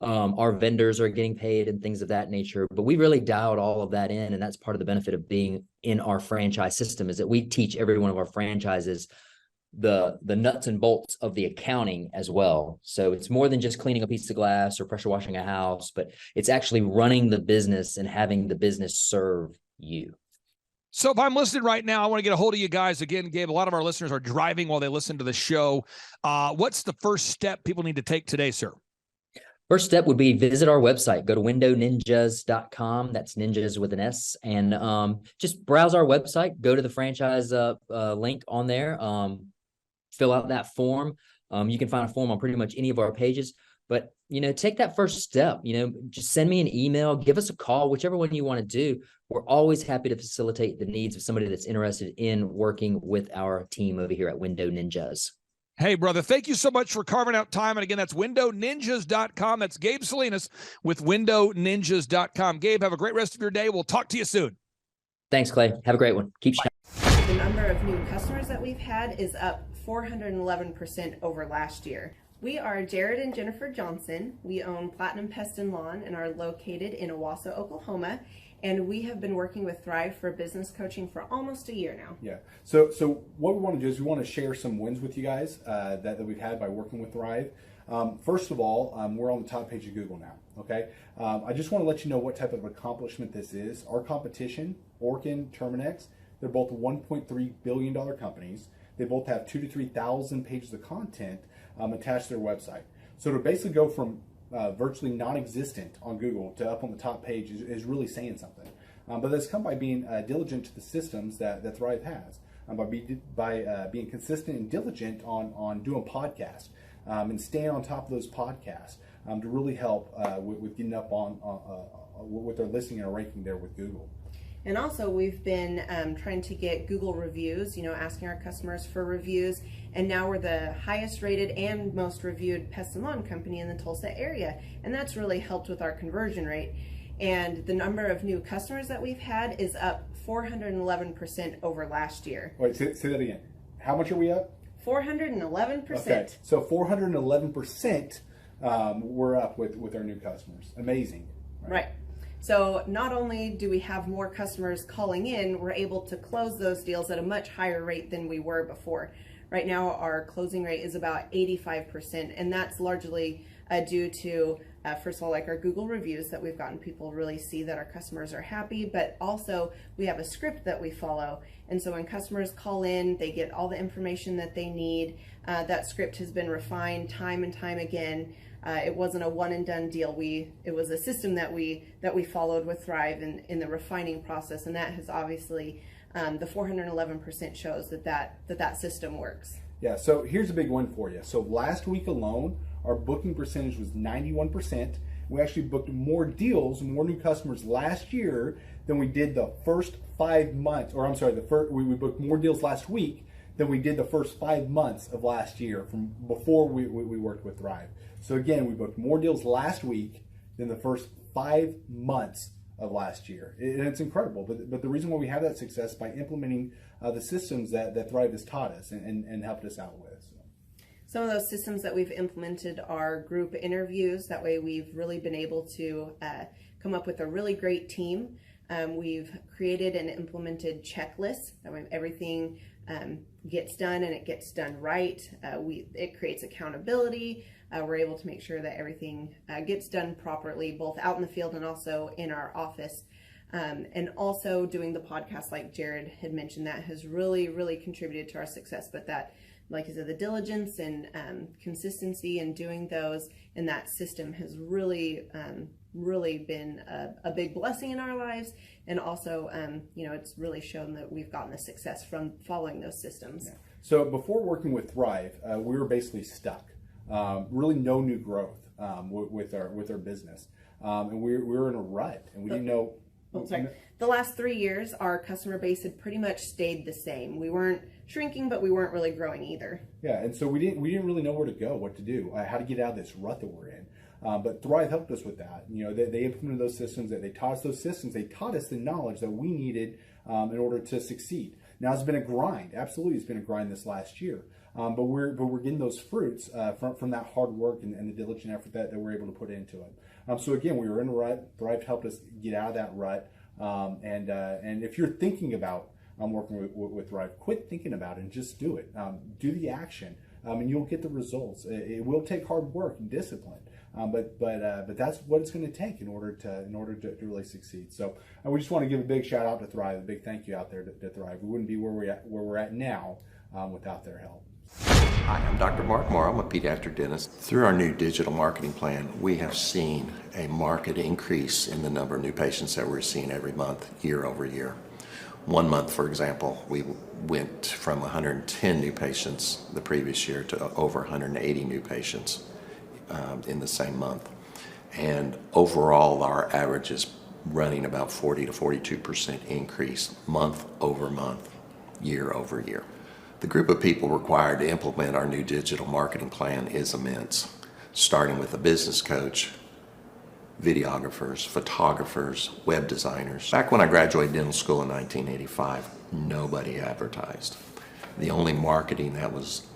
our vendors are getting paid and things of that nature. But we really dialed all of that in, and that's part of the benefit of being in our franchise system, is that we teach every one of our franchises the nuts and bolts of the accounting as well. So it's more than just cleaning a piece of glass or pressure washing a house, but it's actually running the business and having the business serve you. So if I'm listening right now, I want to get a hold of you guys. Again, Gabe, a lot of our listeners are driving while they listen to the show. What's the first step people need to take today, sir? First step would be visit our website. Go to windowninjas.com. That's ninjas with an S. And just browse our website. Go to the franchise link on there. Fill out that form. You can find a form on pretty much any of our pages. But, take that first step. Just send me an email. Give us a call, whichever one you want to do. We're always happy to facilitate the needs of somebody that's interested in working with our team over here at Window Ninjas. Hey, brother, thank you so much for carving out time. And again, that's windowninjas.com. That's Gabe Salinas with windowninjas.com. Gabe, have a great rest of your day. We'll talk to you soon. Thanks, Clay. Have a great one. Keep shining. The number of new customers that we've had is up 411% over last year. We are Jared and Jennifer Johnson. We own Platinum Pest and Lawn and are located in Owasso, Oklahoma. And we have been working with Thrive for business coaching for almost a year now. Yeah. So what we want to do is we want to share some wins with you guys that we've had by working with Thrive. First of all, we're on the top page of Google now. Okay. I just want to let you know what type of accomplishment this is. Our competition, Orkin, Terminex, They're both $1.3 billion companies. They both have 2,000 to 3,000 pages of content attached to their website. So to basically go from virtually non-existent on Google to up on the top page is really saying something. But that's come by being diligent to the systems that Thrive has, by being consistent and diligent on doing podcasts and staying on top of those podcasts to really help with getting up on with their listing and ranking there with Google. And also, we've been trying to get Google reviews, asking our customers for reviews. And now we're the highest rated and most reviewed pest and lawn company in the Tulsa area. And that's really helped with our conversion rate. And the number of new customers that we've had is up 411% over last year. Wait, say that again. How much are we up? 411%. Okay, so 411% we're up with our new customers. Amazing. Right. So not only do we have more customers calling in, we're able to close those deals at a much higher rate than we were before. Right now, our closing rate is about 85%, and that's largely due to, first of all, like our Google reviews that we've gotten people really see that our customers are happy, but also we have a script that we follow. And so when customers call in, they get all the information that they need. That script has been refined time and time again. It wasn't a one and done deal. It was a system that we followed with Thrive in the refining process, and that has obviously the 411% shows that system works. Yeah. So here's a big one for you. So last week alone, our booking percentage was 91%. We actually booked more deals, more new customers last year than we did the first 5 months. Or I'm sorry, we booked more deals last week than we did the first 5 months of last year from before we worked with Thrive. So again, we booked more deals last week than the first 5 months of last year. And it's incredible. But the reason why we have that success is by implementing the systems that Thrive has taught us and helped us out with. Some of those systems that we've implemented are group interviews. That way we've really been able to come up with a really great team. We've created and implemented checklists. That way everything gets done and it gets done right. It creates accountability. We're able to make sure that everything gets done properly, both out in the field and also in our office. And also doing the podcast, like Jared had mentioned, that has really, really contributed to our success. But that, like I said, the diligence and consistency in doing those and that system has really, really been a big blessing in our lives. And also, it's really shown that we've gotten the success from following those systems. Yeah. So before working with Thrive, we were basically stuck. Really no new growth with our business. And we were in a rut, and we didn't know. The last 3 years, our customer base had pretty much stayed the same. We weren't shrinking, but we weren't really growing either. Yeah, and so we didn't really know where to go, what to do, how to get out of this rut that we're in. But Thrive helped us with that. They implemented those systems. They taught us those systems. They taught us the knowledge that we needed in order to succeed. Now it's been a grind. Absolutely, it's been a grind this last year. But we're getting those fruits from that hard work and the diligent effort that we're able to put into it. So again, we were in a rut. Thrive helped us get out of that rut. And if you're thinking about working with Thrive, quit thinking about it and just do it. Do the action, and you'll get the results. It will take hard work and discipline, but that's what it's going to take in order to really succeed. So we just want to give a big shout out to Thrive, a big thank you out there to Thrive. We wouldn't be where we're at now without their help. Hi, I'm Dr. Mark Moore. I'm a pediatric dentist. Through our new digital marketing plan, we have seen a marked increase in the number of new patients that we're seeing every month, year over year. 1 month, for example, we went from 110 new patients the previous year to over 180 new patients in the same month. And overall, our average is running about 40 to 42% increase month over month, year over year. The group of people required to implement our new digital marketing plan is immense, starting with a business coach, videographers, photographers, web designers. Back when I graduated dental school in 1985, nobody advertised. The only marketing that was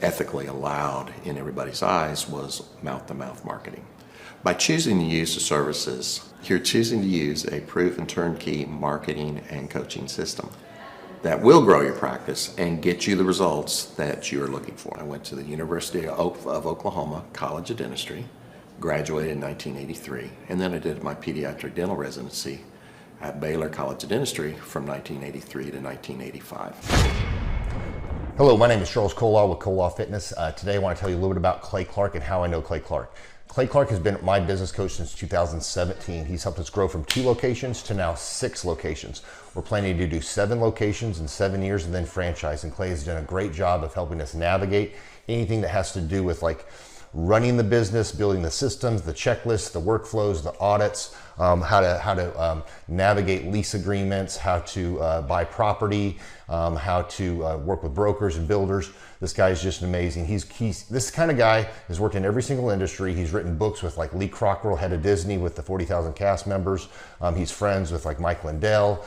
ethically allowed in everybody's eyes was mouth-to-mouth marketing. By choosing to use the services, you're choosing to use a proven turnkey marketing and coaching system that will grow your practice and get you the results that you're looking for. I went to the University of Oklahoma College of Dentistry, graduated in 1983, and then I did my pediatric dental residency at Baylor College of Dentistry from 1983 to 1985. Hello, my name is Charles Colaw with Colaw Fitness. Today I want to tell you a little bit about Clay Clark and how I know Clay Clark. Clay Clark has been my business coach since 2017. He's helped us grow from 2 locations to now 6 locations. We're planning to do 7 locations in 7 years and then franchise. And Clay has done a great job of helping us navigate anything that has to do with like running the business, building the systems, the checklists, the workflows, the audits, how to navigate lease agreements, how to buy property, how to work with brokers and builders. This guy is just amazing. He's this kind of guy has worked in every single industry. He's written books with like Lee Crockrell, head of Disney, with the 40,000 cast members. He's friends with like Mike Lindell.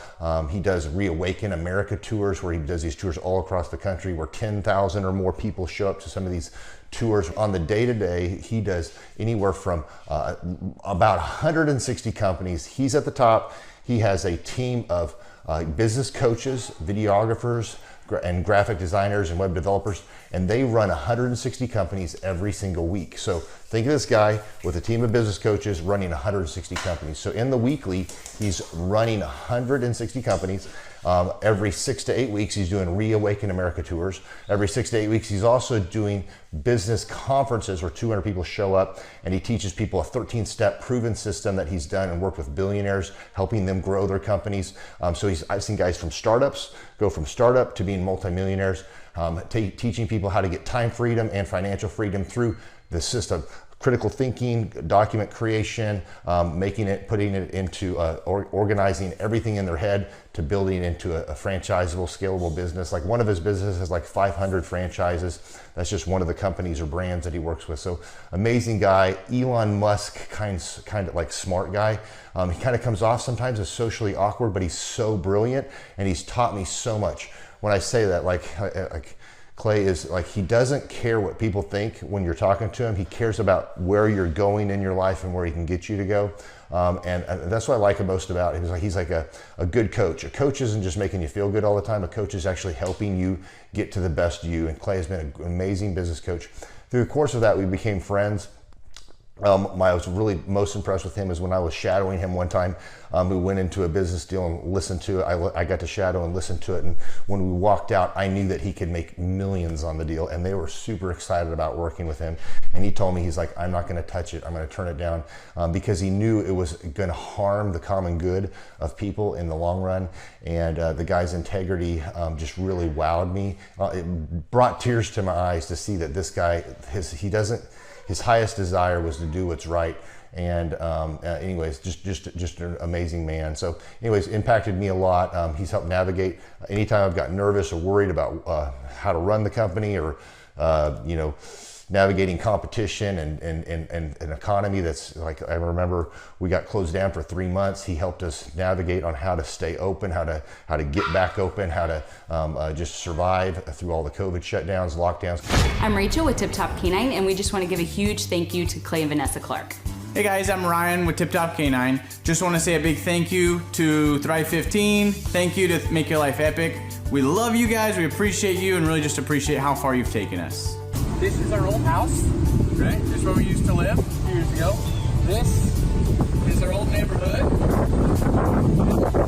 He does Reawaken America tours, where he does these tours all across the country where 10,000 or more people show up to some of these tours. On the day-to-day, he does anywhere from about 160 companies. He's at the top. He has a team of business coaches, videographers, and graphic designers and web developers, and they run 160 companies every single week. So think of this guy with a team of business coaches running 160 companies. So in the weekly, he's running 160 companies. Every 6 to 8 weeks, he's doing Reawaken America tours. Every 6 to 8 weeks, he's also doing business conferences where 200 people show up, and he teaches people a 13-step proven system that he's done and worked with billionaires, helping them grow their companies. So I've seen guys from startups go from startup to being multimillionaires, teaching people how to get time freedom and financial freedom through the system. Critical thinking, document creation, putting it into organizing everything in their head to building into a franchisable, scalable business. Like one of his businesses has like 500 franchises. That's just one of the companies or brands that he works with. So amazing guy. Elon Musk kind of like smart guy. He kind of comes off sometimes as socially awkward, but he's so brilliant and he's taught me so much. When I say that, like Clay is like, he doesn't care what people think when you're talking to him. He cares about where you're going in your life and where he can get you to go. And that's what I like most about him. He's like a good coach. A coach isn't just making you feel good all the time. A coach is actually helping you get to the best you. And Clay has been an amazing business coach. Through the course of that, we became friends. I was really most impressed with him is when I was shadowing him one time. We went into a business deal and listened to it. I got to shadow and listen to it. And when we walked out, I knew that he could make millions on the deal. And they were super excited about working with him. And he told me, he's like, I'm not going to touch it. I'm going to turn it down because he knew it was going to harm the common good of people in the long run. And the guy's integrity just really wowed me. It brought tears to my eyes to see that this guy, his highest desire was to do what's right. And anyways, just an amazing man. So anyways, impacted me a lot. He's helped navigate anytime I've got nervous or worried about how to run the company or, navigating competition and an economy that's like, I remember we got closed down for 3 months. He helped us navigate on how to stay open, how to get back open, how to just survive through all the COVID shutdowns, lockdowns. I'm Rachel with Tip Top Canine, and we just want to give a huge thank you to Clay and Vanessa Clark. Hey guys, I'm Ryan with Tip Top Canine. Just want to say a big thank you to Thrive 15. Thank you to Make Your Life Epic. We love you guys, we appreciate you, and really just appreciate how far you've taken us. This is our old house, right? This is where we used to live a few years ago. This is our old neighborhood.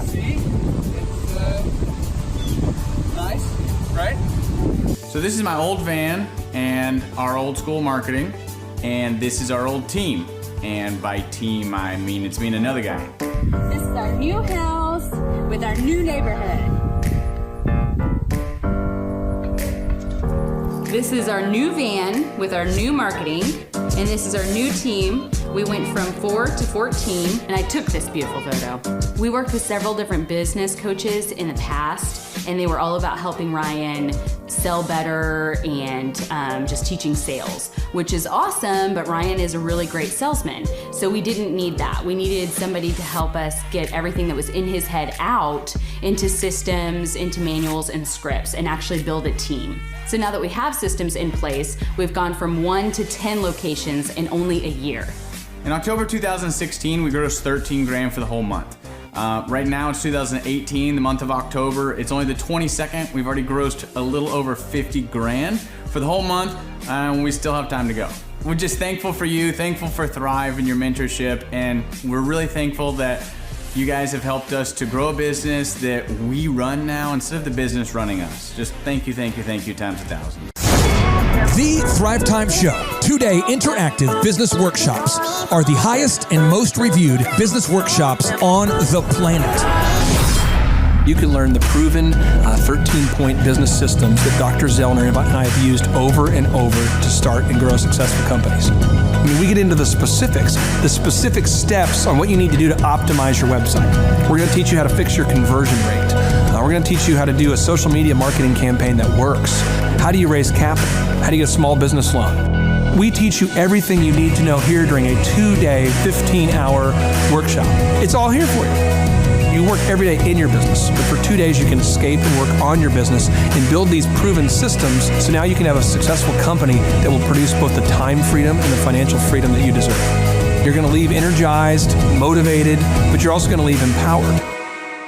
See, it's nice, right? So this is my old van and our old school marketing, and this is our old team. And by team, I mean it's me and another guy. This is our new house with our new neighborhood. This is our new van with our new marketing, and this is our new team. We went from 4 to 14, and I took this beautiful photo. We worked with several different business coaches in the past, and they were all about helping Ryan sell better and just teaching sales, which is awesome, but Ryan is a really great salesman. So we didn't need that. We needed somebody to help us get everything that was in his head out into systems, into manuals and scripts, and actually build a team. So now that we have systems in place, we've gone from 1 to 10 locations in only a year. In October 2016, we grossed 13 grand for the whole month. Right now it's 2018, the month of October. It's only the 22nd. We've already grossed a little over 50 grand for the whole month, and we still have time to go. We're just thankful for you, thankful for Thrive and your mentorship, and we're really thankful that You guys have helped us to grow a business that we run now instead of the business running us. Just thank you times 1,000. The Thrive Time Show 2-day interactive business workshops are the highest and most reviewed business workshops on the planet. You can learn the proven 13-point business systems that Dr. Zellner and I have used over and over to start and grow successful companies. I mean, we get into the specific steps on what you need to do to optimize your website. We're going to teach you how to fix your conversion rate. We're going to teach you how to do a social media marketing campaign that works. How do you raise capital? How do you get a small business loan? We teach you everything you need to know here during a 2-day, 15-hour workshop. It's all here for you. You work every day in your business, but for 2 days you can escape and work on your business and build these proven systems so now you can have a successful company that will produce both the time freedom and the financial freedom that you deserve. You're going to leave energized, motivated, but you're also going to leave empowered.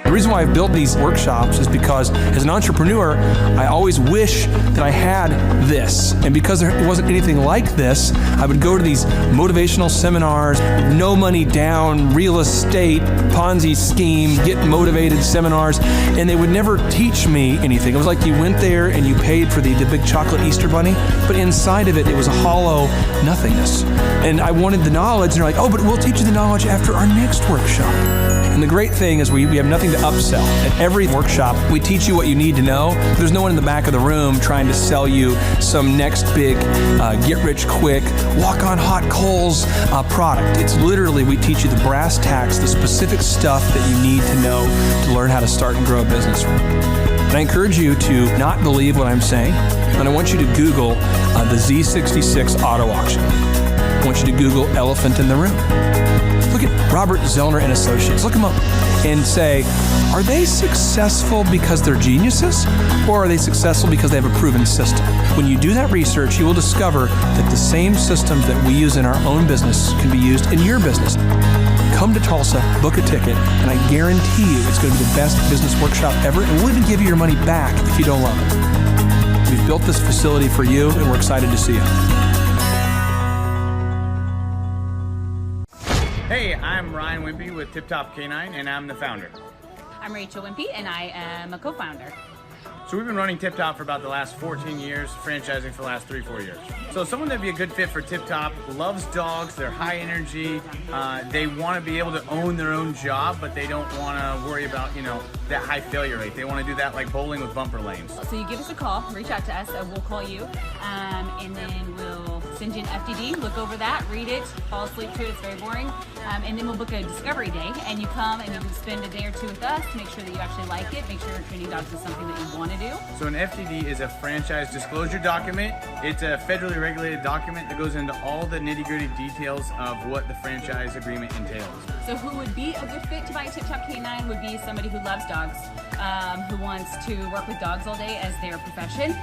The reason why I've built these workshops is because as an entrepreneur, I always wish that I had this. And because there wasn't anything like this, I would go to these motivational seminars, no money down, real estate, Ponzi scheme, get motivated seminars, and they would never teach me anything. It was like you went there and you paid for the big chocolate Easter bunny, but inside of it, it was a hollow nothingness. And I wanted the knowledge, and they're like, oh, but we'll teach you the knowledge after our next workshop. And the great thing is we have nothing to upsell. At every workshop, we teach you what you need to know. There's no one in the back of the room trying to sell you some next big get-rich-quick, walk-on-hot coals product. It's literally, we teach you the brass tacks, the specific stuff that you need to know to learn how to start and grow a business. And I encourage you to not believe what I'm saying, and I want you to Google the Z66 auto auction. I want you to Google elephant in the room. Look at Robert Zellner and Associates. Look them up and say, are they successful because they're geniuses, or are they successful because they have a proven system? When you do that research, you will discover that the same systems that we use in our own business can be used in your business. Come to Tulsa, book a ticket, and I guarantee you it's going to be the best business workshop ever, and we'll even give you your money back if you don't love it. We've built this facility for you, and we're excited to see you. Hey, I'm Ryan Wimpy with Tip Top Canine, and I'm the founder. I'm Rachel Wimpy, and I am a co-founder. So we've been running Tip Top for about the last 14 years, franchising for the last 3-4 years. So someone that'd be a good fit for Tip Top loves dogs, they're high energy, they want to be able to own their own job, but they don't want to worry about, that high failure rate. They want to do that like bowling with bumper lanes. So you give us a call, reach out to us, we'll call you, and then we'll send you an FDD, look over that, read it, fall asleep to it, it's very boring, and then we'll book a discovery day, and you come and you can spend a day or two with us to make sure that you actually like it, make sure training dogs is something that you want to do. So an FDD is a franchise disclosure document. It's a federally regulated document that goes into all the nitty-gritty details of what the franchise agreement entails. So who would be a good fit to buy a Tip Top Canine would be somebody who loves dogs, who wants to work with dogs all day as their profession.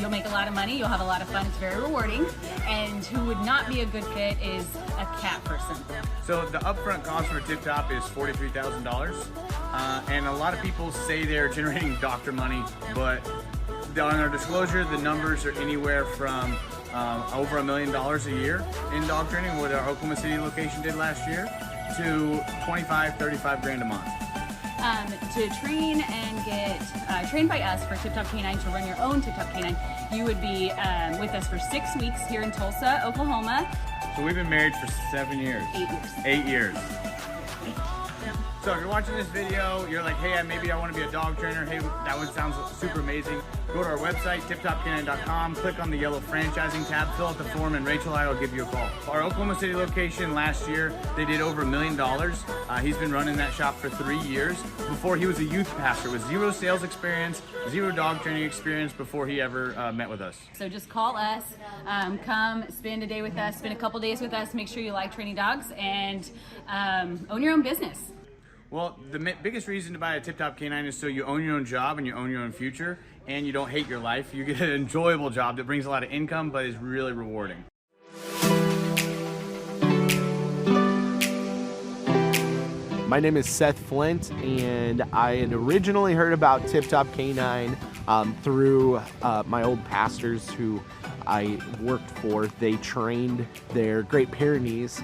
You'll make a lot of money, you'll have a lot of fun, it's very rewarding. And who would not be a good fit is a cat person. So the upfront cost for Tip Top is $43,000. And a lot of people say they're generating doctor money, but on our disclosure, the numbers are anywhere from over $1 million a year in dog training, what our Oklahoma City location did last year, to $25-35 a month. To train and get trained by us for Tip Top Canine, to run your own Tip Top Canine, you would be with us for 6 weeks here in Tulsa, Oklahoma. So we've been married for 7 years. 8 years. 8 years. So if you're watching this video, you're like, hey, maybe I want to be a dog trainer. Hey, that one sounds super amazing. Go to our website, tiptopcanine.com, click on the yellow franchising tab, fill out the form, and Rachel and I will give you a call. Our Oklahoma City location last year, they did over $1 million. He's been running that shop for 3 years. Before, he was a youth pastor with 0 sales experience, 0 dog training experience before he ever met with us. So just call us, come spend a day with us, spend a couple days with us, make sure you like training dogs, and own your own business. Well, the biggest reason to buy a Tip Top Canine is so you own your own job and you own your own future, and you don't hate your life. You get an enjoyable job that brings a lot of income but is really rewarding. My name is Seth Flint, and I had originally heard about Tip Top Canine through my old pastors who I worked for. They trained their Great Pyrenees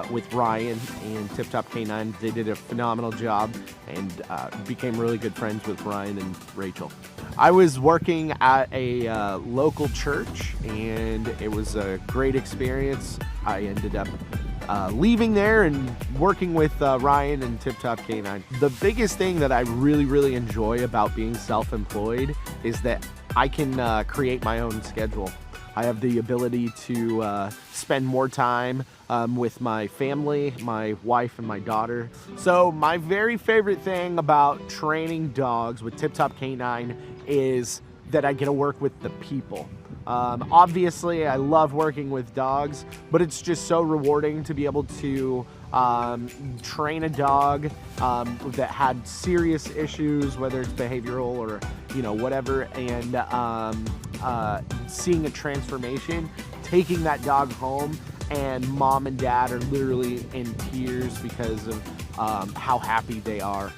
with Ryan and Tip Top K9. They did a phenomenal job and became really good friends with Ryan and Rachel. I was working at a local church, and it was a great experience. I ended up leaving there and working with Ryan and Tip Top K9. The biggest thing that I really enjoy about being self-employed is that I can create my own schedule. I have the ability to spend more time with my family, my wife, and my daughter. So my very favorite thing about training dogs with Tip Top K9 is that I get to work with the people. Obviously, I love working with dogs, but it's just so rewarding to be able to train a dog that had serious issues, whether it's behavioral or whatever, and seeing a transformation, taking that dog home, and mom and dad are literally in tears because of how happy they are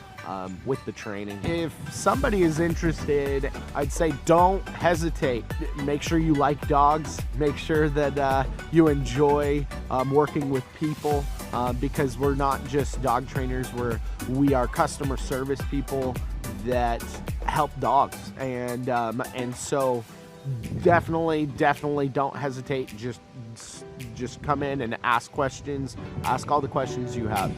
with the training. If somebody is interested, I'd say don't hesitate. Make sure you like dogs. Make sure that you enjoy working with people, because we're not just dog trainers. We are customer service people that help dogs, and so definitely don't hesitate. Just come in and ask questions. Ask all the questions you have.